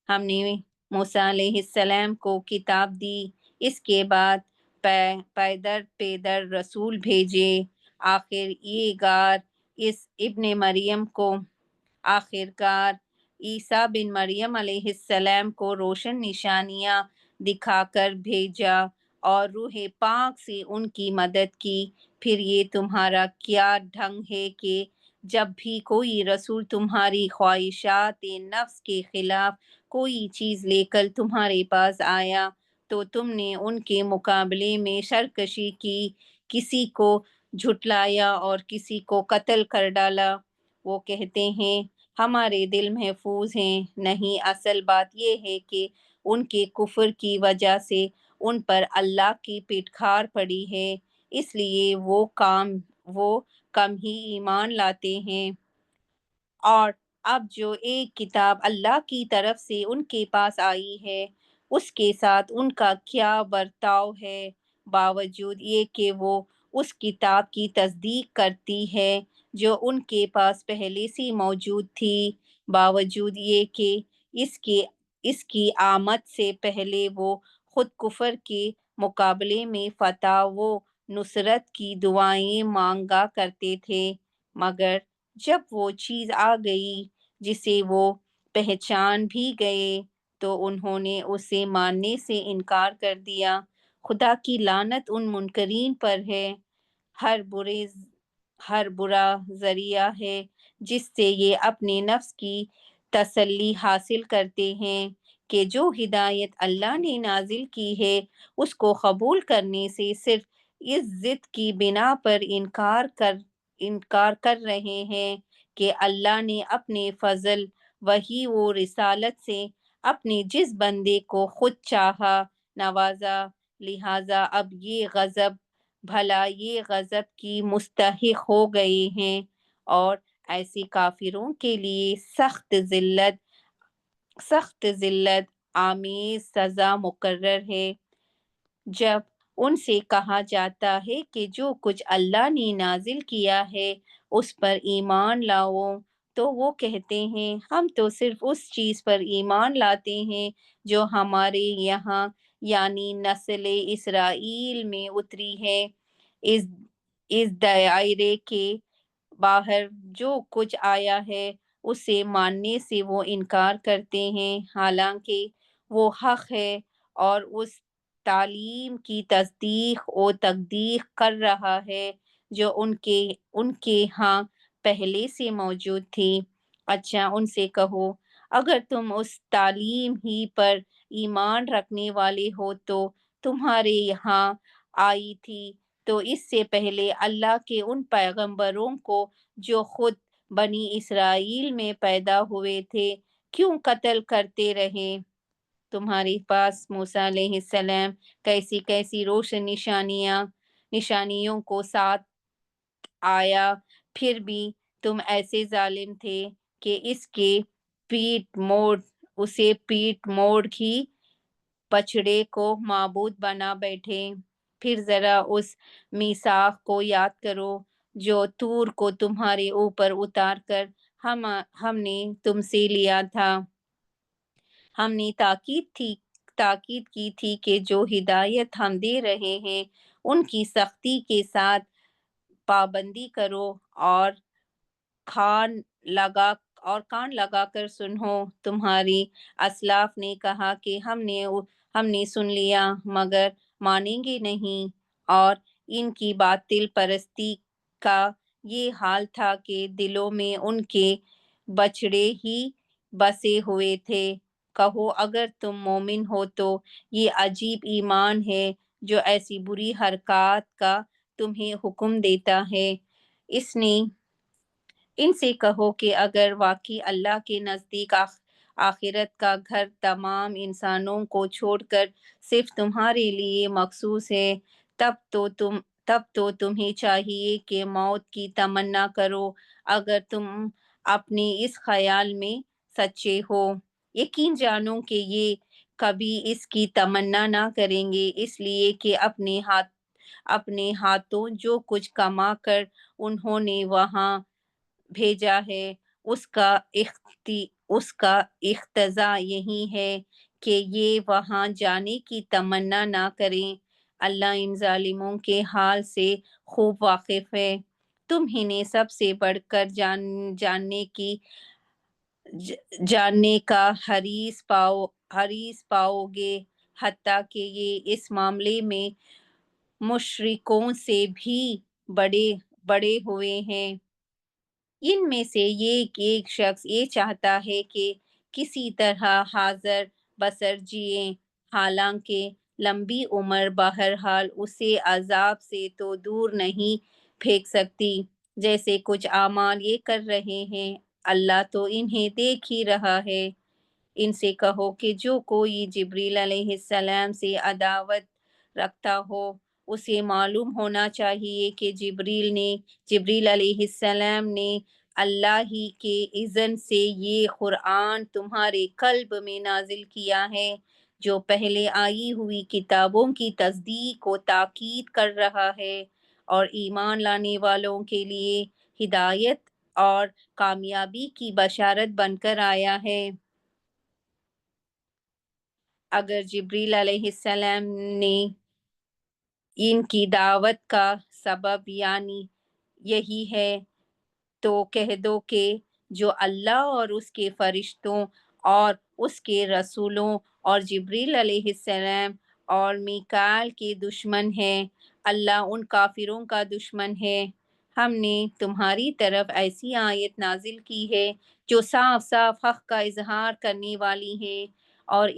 ہم نے موسیٰ علیہ السلام کو کتاب دی، اس کے بعد پے در رسول بھیجے، آخرکار عیسیٰ بن مریم علیہ السلام کو روشن نشانیاں دکھا کر بھیجا اور روح پاک سے ان کی مدد کی۔ پھر یہ تمہارا کیا ڈھنگ ہے کہ جب بھی کوئی رسول تمہاری خواہشات نفس کے خلاف کوئی چیز لے کر تمہارے پاس آیا تو تم نے ان کے مقابلے میں سرکشی کی، کسی کو جھٹلایا اور کسی کو قتل کر ڈالا۔ وہ کہتے ہیں ہمارے دل محفوظ ہیں، نہیں، اصل بات یہ ہے کہ ان کے کفر کی وجہ سے ان پر اللہ کی پٹکار پڑی ہے۔ اس لیے وہ کم ہی ایمان لاتے ہیں۔ اور اب جو ایک کتاب اللہ کی طرف سے ان کے پاس آئی ہے اس کے ساتھ ان کا کیا برتاؤ ہے، باوجود یہ کہ وہ اس کتاب کی تصدیق کرتی ہے جو ان کے پاس پہلے سے موجود تھی، باوجود یہ کہ اس کی آمد سے پہلے وہ خود کفر کے مقابلے میں فتح و نصرت کی دعائیں مانگا کرتے تھے، مگر جب وہ چیز آ گئی جسے وہ پہچان بھی گئے تو انہوں نے اسے ماننے سے انکار کر دیا۔ خدا کی لعنت ان منکرین پر ہے۔ ہر برا ذریعہ ہے جس سے یہ اپنے نفس کی تسلی حاصل کرتے ہیں کہ جو ہدایت اللہ نے نازل کی ہے اس کو قبول کرنے سے صرف اس ضد کی بنا پر انکار کر رہے ہیں کہ اللہ نے اپنے فضل، وحی و رسالت سے اپنے جس بندے کو خود چاہا نوازا، لہٰذا اب یہ غضب کی مستحق ہو گئے ہیں اور ایسے کافروں کے لیے سخت ذلت آمیز سزا مقرر ہے۔ جب ان سے کہا جاتا ہے کہ جو کچھ اللہ نے نازل کیا ہے اس پر ایمان لاؤ تو وہ کہتے ہیں ہم تو صرف اس چیز پر ایمان لاتے ہیں جو ہمارے یہاں یعنی نسل اسرائیل میں اتری ہے۔ اس دائرے کے باہر جو کچھ آیا ہے اسے ماننے سے وہ انکار کرتے ہیں حالانکہ وہ حق ہے، اور اس تعلیم کی تصدیق و تقدیق کر رہا ہے جو ان کے ہاں پہلے سے موجود تھی۔ اچھا ان سے کہو اگر تم اس تعلیم ہی پر ایمان رکھنے والے ہو تو تمہارے یہاں آئی تھی تو اس سے پہلے اللہ کے ان پیغمبروں کو جو خود بنی اسرائیل میں پیدا ہوئے تھے کیوں قتل کرتے رہے؟ تمہارے پاس موسیٰ علیہ السلام کیسی کیسی روشن نشانیوں کو ساتھ آیا، پھر بھی تم ایسے ظالم تھے کہ اسے پیٹ موڑ ہی بچڑے کو معبود بنا بیٹھے۔ پھر ذرا اس میثاق کو یاد کرو جو طور کو تمہارے اوپر اتار کر ہم نے تم سے لیا تھا۔ ہم نے تاکید کی تھی کہ جو ہدایت ہم دے رہے ہیں ان کی سختی کے ساتھ پابندی کرو اور کان لگا کر سنو۔ تمہاری اسلاف نے کہا کہ ہم نے سن لیا مگر مانیں گے نہیں، اور ان کی باطل پرستی کا یہ حال تھا کہ دلوں میں ان کے بچڑے ہی بسے ہوئے تھے۔ کہو اگر تم مومن ہو تو یہ عجیب ایمان ہے جو ایسی بری حرکات کا تمہیں حکم دیتا ہے۔ ان سے کہو کہ اگر واقعی اللہ کے نزدیک آخرت کا گھر تمام انسانوں کو چھوڑ کر صرف تمہارے لیے مخصوص ہے تب تو تمہیں چاہیے کہ موت کی تمنا کرو اگر تم اپنے اس خیال میں سچے ہو۔ یقین جانو کہ یہ کبھی اس کی تمنا نہ کریں گے، اس لیے کہ اپنے ہاتھوں جو کچھ کما کر انہوں نے وہاں بھیجا ہے اس کا اقتضا یہی ہے کہ یہ وہاں جانے کی تمنا نہ کریں۔ اللہ ان ظالموں کے حال سے خوب واقف ہے۔ تم انہیں سب سے بڑھ کر جاننے کا حریص پاؤ گے، حتیٰ کہ یہ اس معاملے میں مشرکوں سے بھی بڑے ہوئے ہیں۔ ان میں سے ایک شخص یہ چاہتا ہے کہ کسی طرح حاضر بسر جیے، حالانکہ لمبی عمر بہرحال اسے عذاب سے تو دور نہیں پھینک سکتی جیسے کچھ اعمال یہ کر رہے ہیں۔ اللہ تو انہیں دیکھ ہی رہا ہے۔ ان سے کہو کہ جو کوئی جبریل علیہ السلام سے عداوت رکھتا ہو اسے معلوم ہونا چاہیے کہ جبریل علیہ السلام نے اللہ ہی کے اذن سے یہ قرآن تمہارے قلب میں نازل کیا ہے، جو پہلے آئی ہوئی کتابوں کی تصدیق و تاکید کر رہا ہے اور ایمان لانے والوں کے لیے ہدایت اور کامیابی کی بشارت بن کر آیا ہے۔ اگر جبریل علیہ السلام نے ان کی دعوت کا سبب یعنی یہی ہے تو کہہ دو کہ جو اللہ اور اس کے فرشتوں اور اس کے رسولوں اور جبریل علیہ السلام اور میکائیل کے دشمن ہیں، اللہ ان کافروں کا دشمن ہے۔ ہم نے تمہاری طرف ایسی آیت نازل کی ہے جو صاف صاف حق کا اظہار کرنے والی ہے، اور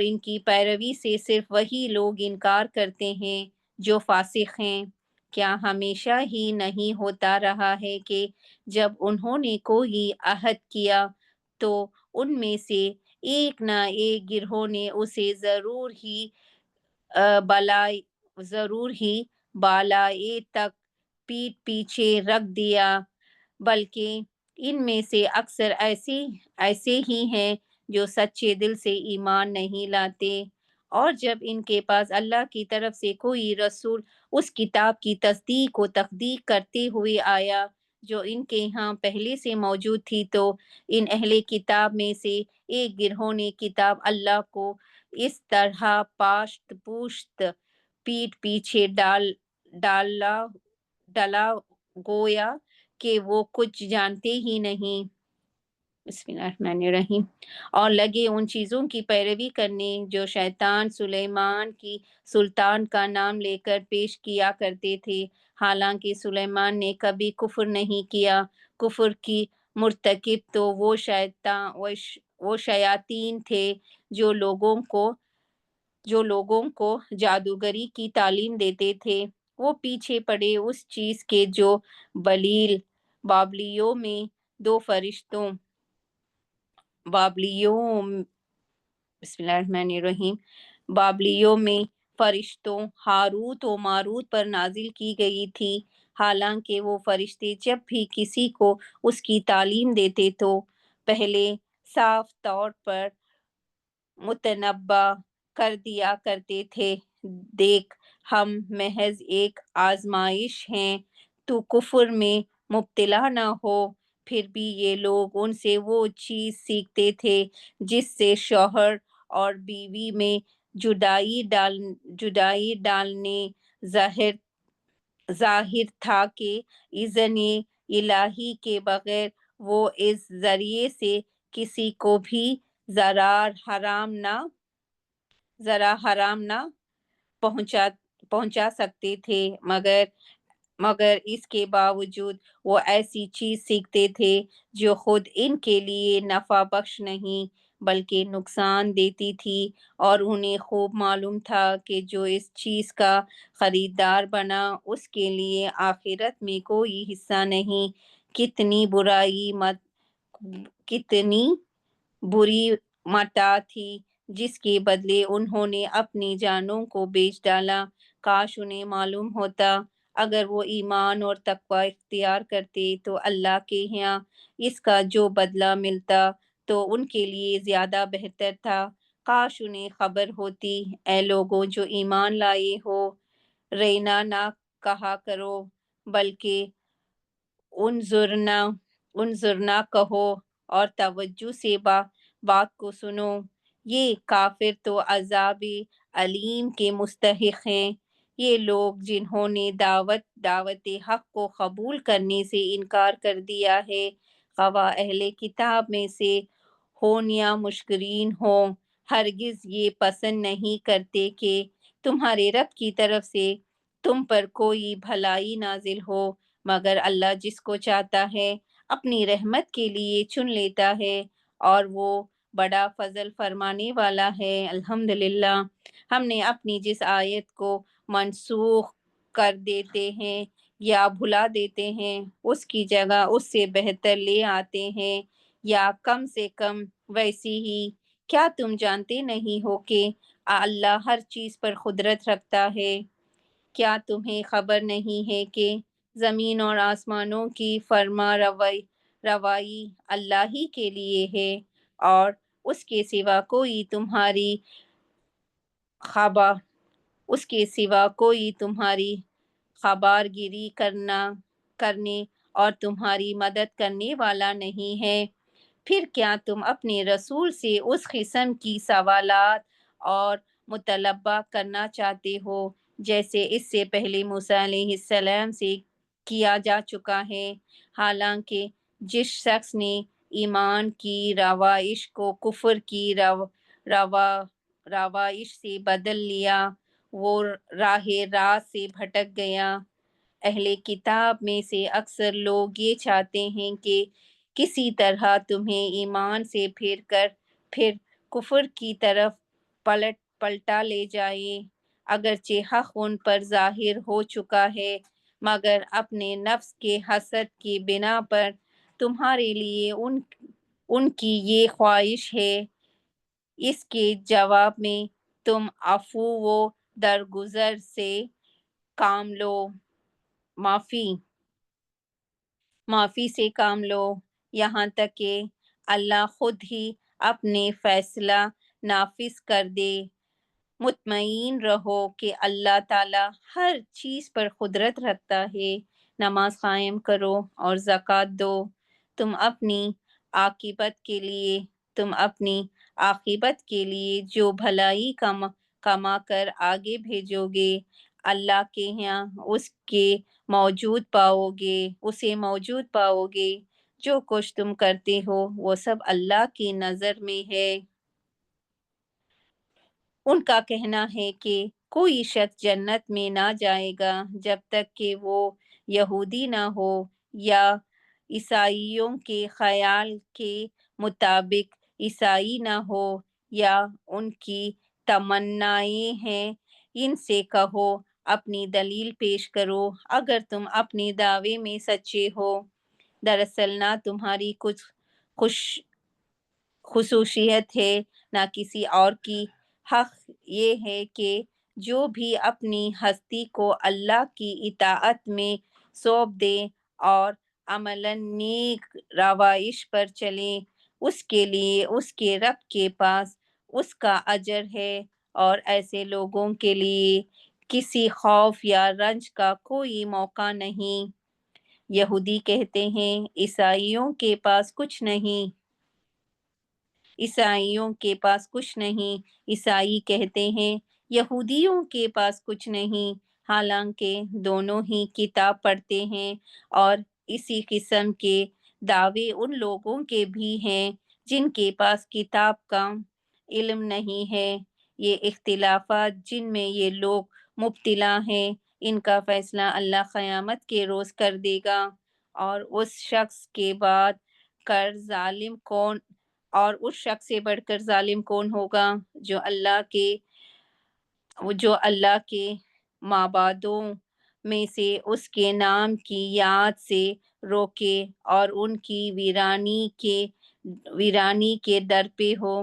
ان کی پیروی سے صرف وہی لوگ انکار کرتے ہیں جو فاسق ہیں۔ کیا ہمیشہ ہی نہیں ہوتا رہا ہے کہ جب انہوں نے کوئی عہد کیا تو ان میں سے ایک نہ ایک گروہ نے اسے ضرور ہی بالائے تک پیٹھ پیچھے رکھ دیا، بلکہ ان میں سے اکثر ایسے ہی ہیں جو سچے دل سے ایمان نہیں لاتے، اور جب ان کے پاس اللہ کی طرف سے کوئی رسول اس کتاب کی تصدیق و تحقیق کرتے ہوئے آیا جو ان کے ہاں پہلے سے موجود تھی، تو ان اہل کتاب میں سے ایک گروہ نے کتاب اللہ کو اس طرح پاشت پوشت پیٹھ پیچھے ڈالا گویا کہ وہ کچھ جانتے ہی نہیں۔ بسم اللہ الرحمن الرحیم۔ اور لگے ان چیزوں کی پیروی کرنے جو شیطان سلیمان کی سلطان کا نام لے کر پیش کیا کرتے تھے، حالانکہ سلیمان نے کبھی کفر نہیں کیا۔ کفر کی مرتکب تو وہ شیاطین تھے جو لوگوں کو جادوگری کی تعلیم دیتے تھے۔ وہ پیچھے پڑے اس چیز کے جو بابلیوں میں دو فرشتوں بسم اللہ الرحمن الرحیم بابلیوں میں فرشتوں ہاروت و ماروت پر نازل کی گئی تھی، حالانکہ وہ فرشتے جب بھی کسی کو اس کی تعلیم دیتے تو پہلے صاف طور پر متنبع کر دیا کرتے تھے، دیکھ ہم محض ایک آزمائش ہیں، تو کفر میں مبتلا نہ ہو۔ پھر بھی یہ لوگ ان سے وہ چیز سیکھتے تھے جس سے شوہر اور بیوی میں جدائی ڈالنے ظاہر تھا کہ اذن الہی کے بغیر وہ اس ذریعے سے کسی کو بھی ضرر حرام نہ پہنچا سکتے تھے، مگر اس کے باوجود وہ ایسی چیز سیکھتے تھے جو خود ان کے لیے نفع بخش نہیں بلکہ نقصان دیتی تھی، اور انہیں خوب معلوم تھا کہ جو اس چیز کا خریدار بنا اس کے لیے آخرت میں کوئی حصہ نہیں۔ کتنی بری متاع تھی جس کے بدلے انہوں نے اپنی جانوں کو بیچ ڈالا۔ کاش انہیں معلوم ہوتا، اگر وہ ایمان اور تقوی اختیار کرتے تو اللہ کے ہاں اس کا جو بدلہ ملتا تو ان کے لیے زیادہ بہتر تھا۔ کاش انہیں خبر ہوتی۔ اے لوگوں جو ایمان لائے ہو، رینا نہ کہا کرو بلکہ انظرنا کہو اور توجہ سے بات کو سنو۔ یہ کافر تو عذاب علیم کے مستحق ہیں۔ یہ لوگ جنہوں نے دعوت حق کو قبول کرنے سے انکار کر دیا ہے، خواہ اہل کتاب میں سے ہوں یا مشرکین ہوں، ہرگز یہ پسند نہیں کرتے کہ تمہارے رب کی طرف سے تم پر کوئی بھلائی نازل ہو، مگر اللہ جس کو چاہتا ہے اپنی رحمت کے لیے چن لیتا ہے، اور وہ بڑا فضل فرمانے والا ہے۔ الحمدللہ، ہم نے اپنی جس آیت کو منسوخ کر دیتے ہیں یا بھلا دیتے ہیں اس کی جگہ اس سے بہتر لے آتے ہیں، یا کم سے کم ویسی ہی۔ کیا تم جانتے نہیں ہو کہ اللہ ہر چیز پر قدرت رکھتا ہے۔ کیا تمہیں خبر نہیں ہے کہ زمین اور آسمانوں کی روائی اللہ ہی کے لیے ہے، اور اس کے سوا کوئی تمہاری خبر اس کے سوا کوئی تمہاری خبر گیری کرنے اور تمہاری مدد کرنے والا نہیں ہے۔ پھر کیا تم اپنے رسول سے اس قسم کی سوالات اور مطالبہ کرنا چاہتے ہو جیسے اس سے پہلے موسیٰ علیہ السلام سے کیا جا چکا ہے؟ حالانکہ جس شخص نے ایمان کی روایش کو کفر کی روایش سے بدل لیا، وہ راہ راست سے بھٹک گیا۔ اہل کتاب میں سے اکثر لوگ یہ چاہتے ہیں کہ کسی طرح تمہیں ایمان سے پھر کفر کی طرف پلٹا لے جائے، اگرچہ حق ان پر ظاہر ہو چکا ہے، مگر اپنے نفس کے حسد کی بنا پر تمہارے لیے ان کی یہ خواہش ہے۔ اس کے جواب میں تم عفو و درگزر سے کام لو، معافی سے کام لو، یہاں تک کہ اللہ خود ہی اپنے فیصلہ نافذ کر دے۔ مطمئن رہو کہ اللہ تعالیٰ ہر چیز پر قدرت رکھتا ہے۔ نماز قائم کرو اور زکوٰۃ دو، تم اپنی عاقبت کے لیے جو بھلائی کما کر آگے بھیجو گے، اللہ کے یہاں اسے موجود پاؤ گے۔ جو کچھ تم کرتے ہو وہ سب اللہ کی نظر میں ہے۔ ان کا کہنا ہے کہ کوئی شخص جنت میں نہ جائے گا جب تک کہ وہ یہودی نہ ہو، یا عیسائیوں کے خیال کے مطابق عیسائی نہ ہو، یا ان کی تمنائیں ہیں۔ ان سے کہو اپنی دلیل پیش کرو اگر تم اپنے دعوے میں سچے ہو۔ دراصل نہ تمہاری کچھ خصوصیت ہے نہ کسی اور کی، حق یہ ہے کہ جو بھی اپنی ہستی کو اللہ کی اطاعت میں سونپ دے اور عملاً نیک روایش پر چلے، اس کے لیے اس کے رب کے پاس اس کا اجر ہے، اور ایسے لوگوں کے لیے کسی خوف یا رنج کا کوئی موقع نہیں۔ یہودی کہتے ہیں عیسائیوں کے پاس کچھ نہیں، عیسائی کہتے ہیں یہودیوں کے پاس کچھ نہیں، حالانکہ دونوں ہی کتاب پڑھتے ہیں، اور اسی قسم کے دعوے ان لوگوں کے بھی ہیں جن کے پاس کتاب کا علم نہیں ہے۔ یہ اختلافات جن میں یہ لوگ مبتلا ہیں، ان کا فیصلہ اللہ قیامت کے روز کر دے گا، اور اس شخص سے بڑھ کر ظالم کون ہوگا جو اللہ کے معبودوں میں سے اس کے نام کی یاد سے روکے اور ان کی ویرانی کے در پہ ہو۔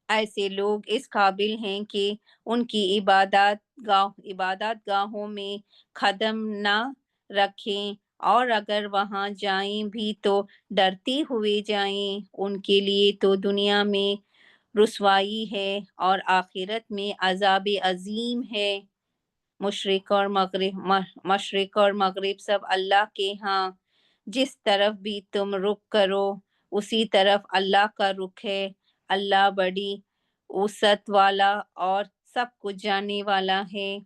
ایسے لوگ اس قابل ہیں کہ ان کی عبادت گاہوں میں قدم نہ رکھیں، اور اگر وہاں جائیں بھی تو ڈرتے ہوئے جائیں۔ ان کے لیے تو دنیا میں رسوائی ہے اور آخرت میں عذاب عظیم ہے۔ مشرق اور مغرب سب اللہ کے ہاں، جس طرف بھی تم رخ کرو اسی طرف اللہ کا رخ ہے۔ اللہ بڑی وسعت والا اور سب کچھ جاننے والا ہے۔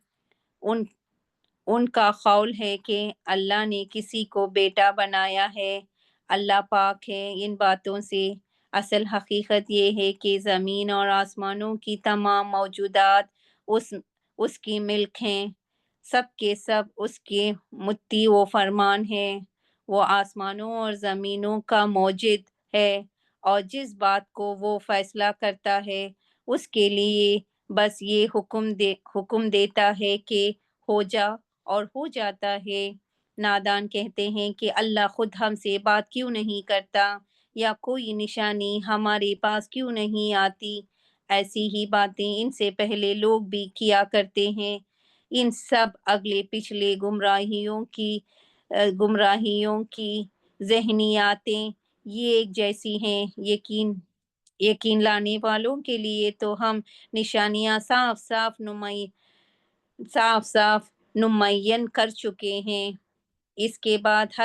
ان کا قول ہے کہ اللہ نے کسی کو بیٹا بنایا ہے، اللہ پاک ہے ان باتوں سے۔ اصل حقیقت یہ ہے کہ زمین اور آسمانوں کی تمام موجودات اس کی ملک ہیں، سب کے سب اس کے مطیع و فرمان ہیں۔ وہ آسمانوں اور زمینوں کا موجد ہے، اور جس بات کو وہ فیصلہ کرتا ہے اس کے لیے بس یہ حکم دیتا ہے کہ ہو جا، اور ہو جاتا ہے۔ نادان کہتے ہیں کہ اللہ خود ہم سے بات کیوں نہیں کرتا؟ یا کوئی نشانی ہمارے پاس کیوں نہیں آتی؟ ایسی ہی باتیں ان سے پہلے لوگ بھی کیا کرتے ہیں۔ ان سب اگلے پچھلے گمراہیوں کی ذہنیاتیں یہ ایک جیسی ہیں۔ یقین لانے والوں کے لیے تو ہم نشانیاں صاف صاف نمایاں کر چکے ہیں۔ اس کے بعد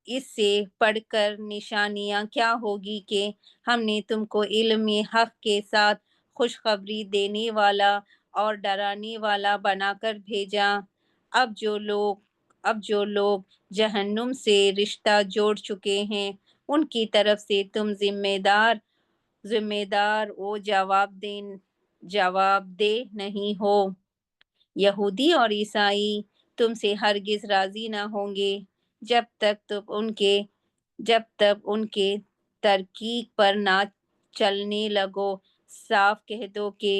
اس سے پڑھ کر نشانیاں کیا ہوگی کہ ہم نے تم کو علم حق کے ساتھ خوشخبری دینے والا اور ڈرانے والا بنا کر بھیجا۔ اب جو لوگ جہنم سے رشتہ جوڑ چکے ہیں ان کی طرف سے تم ذمہ دار و جواب دہ نہیں ہو۔ یہودی اور عیسائی تم سے ہرگز راضی نہ ہوں گے جب تک ان کے ترکیب پر نہ چلنے لگو۔ صاف کہہ دو کہ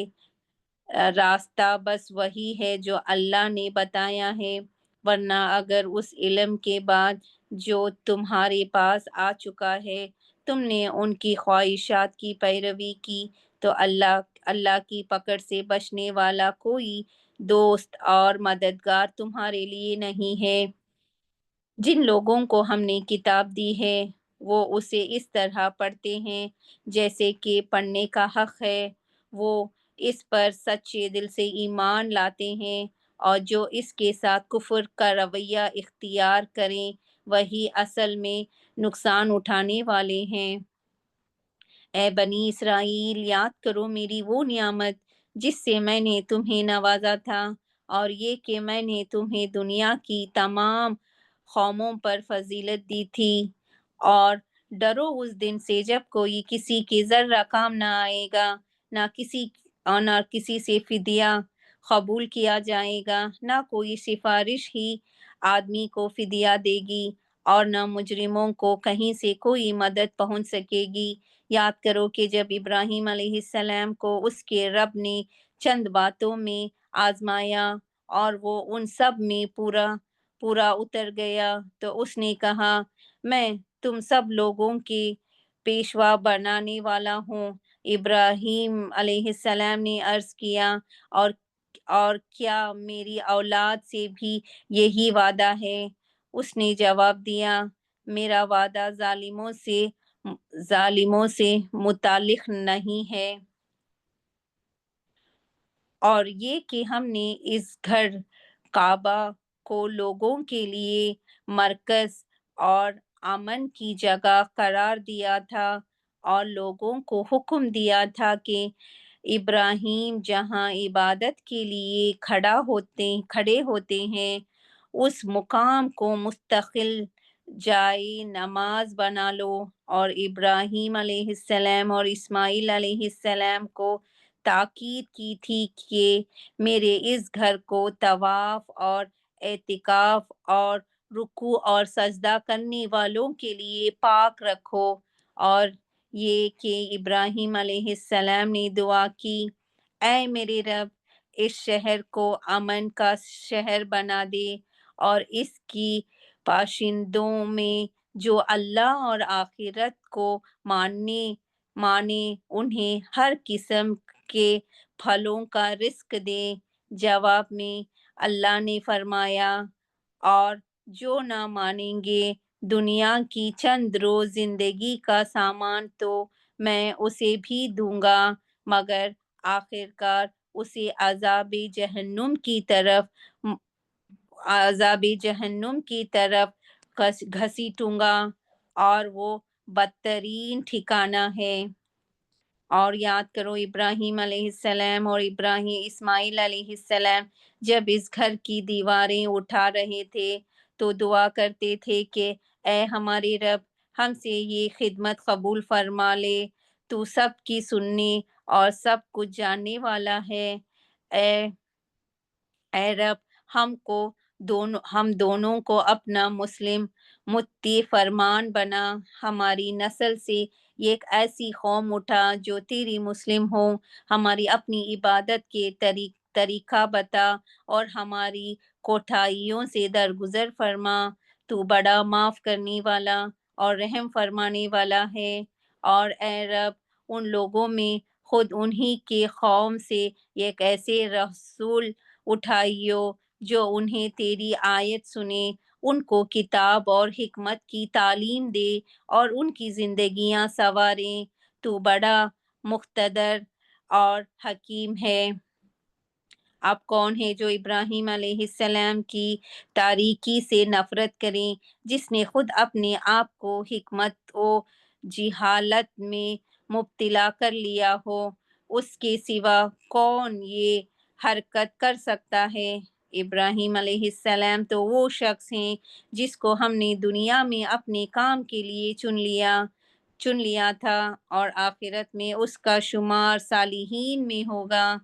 راستہ بس وہی ہے جو اللہ نے بتایا ہے، ورنہ اگر اس علم کے بعد جو تمہارے پاس آ چکا ہے تم نے ان کی خواہشات کی پیروی کی تو اللہ کی پکڑ سے بچنے والا کوئی دوست اور مددگار تمہارے لیے نہیں ہے۔ جن لوگوں کو ہم نے کتاب دی ہے وہ اسے اس طرح پڑھتے ہیں جیسے کہ پڑھنے کا حق ہے۔ وہ اس پر سچے دل سے ایمان لاتے ہیں، اور جو اس کے ساتھ کفر کا رویہ اختیار کریں وہی اصل میں نقصان اٹھانے والے ہیں۔ اے بنی اسرائیل، یاد کرو میری وہ نعمت جس سے میں نے تمہیں نوازا تھا، اور یہ کہ میں نے تمہیں دنیا کی تمام قوموں پر فضیلت دی تھی۔ اور ڈرو اس دن سے جب کوئی کسی کے ذرہ کام نہ آئے گا، نہ کسی سے فدیہ قبول کیا جائے گا، نہ کوئی سفارش ہی آدمی کو فدیہ دے گی، اور نہ مجرموں کو کہیں سے کوئی مدد پہنچ سکے گی۔ یاد کرو کہ جب ابراہیم علیہ السلام کو اس کے رب نے چند باتوں میں آزمایا اور وہ ان سب میں پورا اتر گیا تو اس نے کہا، میں تم سب لوگوں کے پیشوا بنانے والا ہوں۔ ابراہیم علیہ السلام نے عرض کیا، اور کیا میری اولاد سے بھی یہی وعدہ ہے؟ اس نے جواب دیا، میرا وعدہ ظالموں سے متعلق نہیں ہے، اور یہ کہ ہم نے اس گھر کعبہ کو لوگوں کے لیے مرکز اور امن کی جگہ قرار دیا تھا، اور لوگوں کو حکم دیا تھا کہ ابراہیم جہاں عبادت کے لیے کھڑے ہوتے ہیں اس مقام کو مستقل جائے نماز بنا لو۔ اور ابراہیم علیہ السلام اور اسماعیل علیہ السلام کو تاکید کی تھی کہ میرے اس گھر کو طواف اور اعتکاف اور رکوع اور سجدہ کرنے والوں کے لیے پاک رکھو۔ اور یہ کہ ابراہیم علیہ السلام نے دعا کی، اے میرے رب، اس شہر کو امن کا شہر بنا دے، اور اس کی باشندوں میں جو اللہ اور آخرت کو مانے انہیں ہر قسم کے پھلوں کا رزق دے۔ جواب میں اللہ نے فرمایا، اور جو نہ مانیں گے دنیا کی چند روز زندگی کا سامان تو میں اسے بھی دوں گا، مگر آخرکار اسے عذاب جہنم کی طرف گھسیٹوں گا، اور وہ بدترین ٹھکانہ ہے۔ اور یاد کرو ابراہیم علیہ السلام اور اسماعیل علیہ السلام جب اس گھر کی دیواریں اٹھا رہے تھے تو دعا کرتے تھے کہ اے ہمارے رب، ہم سے یہ خدمت قبول فرما لے، تو سب کی سننے اور سب کچھ جاننے والا ہے۔ اے رب، ہم دونوں کو اپنا مسلم مطیع فرمان بنا، ہماری نسل سے ایک ایسی قوم اٹھا جو تیری مسلم ہو، ہماری اپنی عبادت کے طریقہ بتا، اور ہماری کوتاہیوں سے درگزر فرما، تو بڑا معاف کرنے والا اور رحم فرمانے والا ہے۔ اور اے رب، ان لوگوں میں خود انہی کے قوم سے ایک ایسے رسول اٹھائیو جو انہیں تیری آیت سنے، ان کو کتاب اور حکمت کی تعلیم دے اور ان کی زندگیاں سنواریں۔ تو بڑا مقتدر اور حکیم ہے۔ اب کون ہے جو ابراہیم علیہ السلام کی تاریکی سے نفرت کریں، جس نے خود اپنے آپ کو حکمت و جہالت میں مبتلا کر لیا ہو؟ اس کے سوا کون یہ حرکت کر سکتا ہے؟ ابراہیم علیہ السلام تو وہ شخص ہیں جس کو ہم نے دنیا میں اپنے کام کے لیے چن لیا تھا، اور آخرت میں اس کا شمار صالحین میں ہوگا۔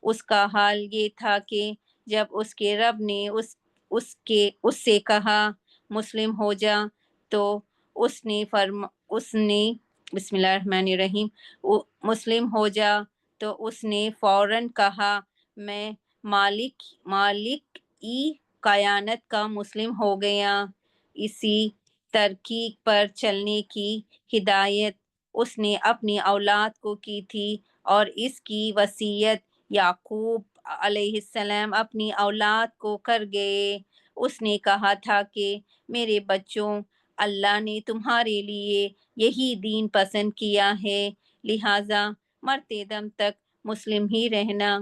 اس کا حال یہ تھا کہ جب اس کے رب نے اس سے کہا مسلم ہو جا، تو اس نے بسم اللہ الرحمن الرحیم مسلم ہو جا تو اس نے فوراً کہا میں مالک ای کائنات کا مسلم ہو گیا۔ اسی ترکیب پر چلنے کی ہدایت اس نے اپنی اولاد کو کی تھی، اور اس کی وصیت یعقوب علیہ السلام اپنی اولاد کو کر گئے۔ اس نے کہا تھا کہ میرے بچوں، اللہ نے تمہارے لیے یہی دین پسند کیا ہے، لہٰذا مرتے دم تک مسلم ہی رہنا۔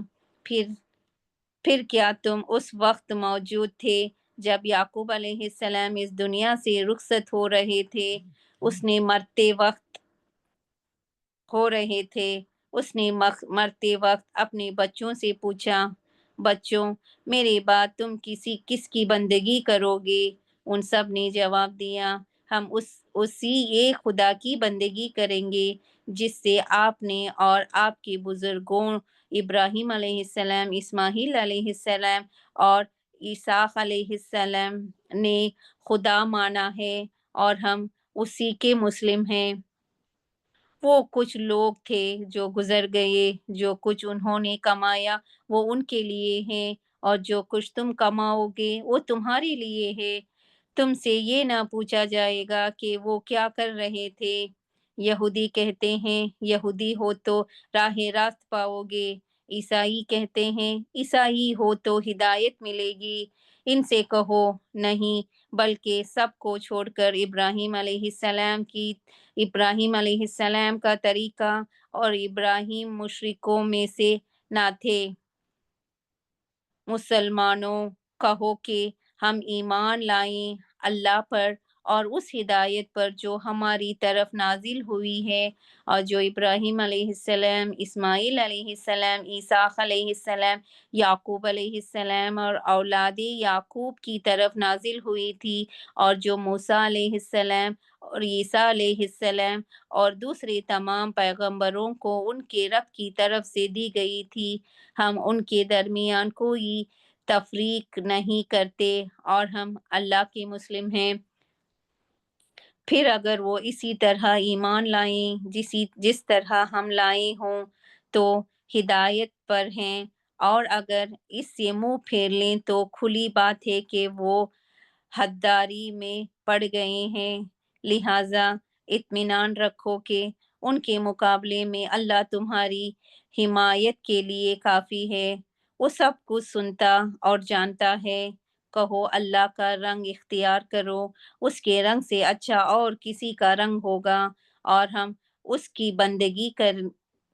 پھر کیا تم اس وقت موجود تھے جب یعقوب علیہ السلام اس دنیا سے رخصت ہو رہے تھے؟ اس نے مرتے وقت اپنے بچوں سے پوچھا، بچوں میرے بعد تم کس کی بندگی کرو گے؟ ان سب نے جواب دیا، ہم اسی ایک خدا کی بندگی کریں گے جس سے آپ نے اور آپ کے بزرگوں ابراہیم علیہ السلام، اسماعیل علیہ السلام اور اسحاق علیہ السلام نے خدا مانا ہے، اور ہم اسی کے مسلم ہیں۔ وہ کچھ لوگ تھے جو گزر گئے، جو کچھ انہوں نے کمایا وہ ان کے لیے ہے، اور جو کچھ تم کماؤ گے وہ تمہارے لیے ہے۔ تم سے یہ نہ پوچھا جائے گا کہ وہ کیا کر رہے تھے۔ یہودی کہتے ہیں یہودی ہو تو راہ راست پاؤ گے، عیسائی کہتے ہیں عیسائی ہو تو ہدایت ملے گی۔ ان سے کہو نہیں، بلکہ سب کو چھوڑ کر ابراہیم علیہ السلام کا طریقہ، اور ابراہیم مشرکوں میں سے نہ تھے۔ مسلمانوں، کہو کہ ہم ایمان لائیں اللہ پر اور اس ہدایت پر جو ہماری طرف نازل ہوئی ہے، اور جو ابراہیم علیہ السلام، اسماعیل علیہ السلام، اسحاق علیہ السلام، یعقوب علیہ السلام اور اولاد یعقوب کی طرف نازل ہوئی تھی، اور جو موسیٰ علیہ السلام اور عیسیٰ علیہ السلام اور دوسرے تمام پیغمبروں کو ان کے رب کی طرف سے دی گئی تھی۔ ہم ان کے درمیان کوئی تفریق نہیں کرتے، اور ہم اللہ کے مسلم ہیں۔ پھر اگر وہ اسی طرح ایمان لائیں جس طرح ہم لائے ہوں تو ہدایت پر ہیں، اور اگر اس سے منہ پھیر لیں تو کھلی بات ہے کہ وہ حداری میں پڑ گئے ہیں۔ لہٰذا اطمینان رکھو کہ ان کے مقابلے میں اللہ تمہاری حمایت کے لیے کافی ہے۔ وہ سب کچھ سنتا اور جانتا ہے۔ کہو اللہ کا رنگ اختیار کرو، اس کے رنگ سے اچھا اور کسی کا رنگ ہوگا، اور ہم اس کی بندگی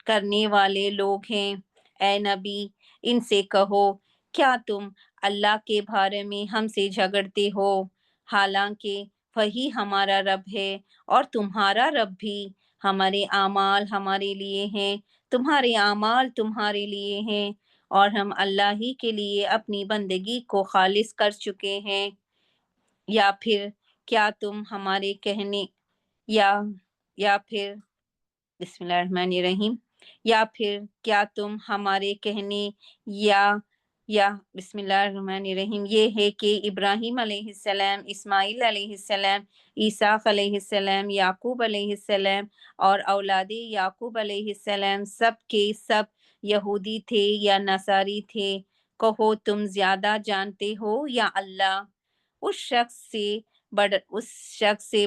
کرنے والے لوگ ہیں۔ اے نبی، ان سے کہو کیا تم اللہ کے بارے میں ہم سے جھگڑتے ہو، حالانکہ وہی ہمارا رب ہے اور تمہارا رب بھی؟ ہمارے اعمال ہمارے لیے ہیں، تمہارے اعمال تمہارے لیے ہیں، اور ہم اللہ ہی کے لیے اپنی بندگی کو خالص کر چکے ہیں۔ یا پھر کیا تم ہمارے کہنے یا پھر بسم اللہ الرحمن الرحیم یا پھر کیا تم ہمارے کہنے یا بسم اللہ الرحمن الرحیم یہ ہے کہ ابراہیم علیہ السلام، اسماعیل علیہ السلام، اسحاق علیہ السلام، یعقوب علیہ السلام اور اولاد یعقوب علیہ السلام سب کے سب یہودی تھے یا نصاری تھے؟ کہو تم زیادہ جانتے ہو یا اللہ؟ اس شخص سے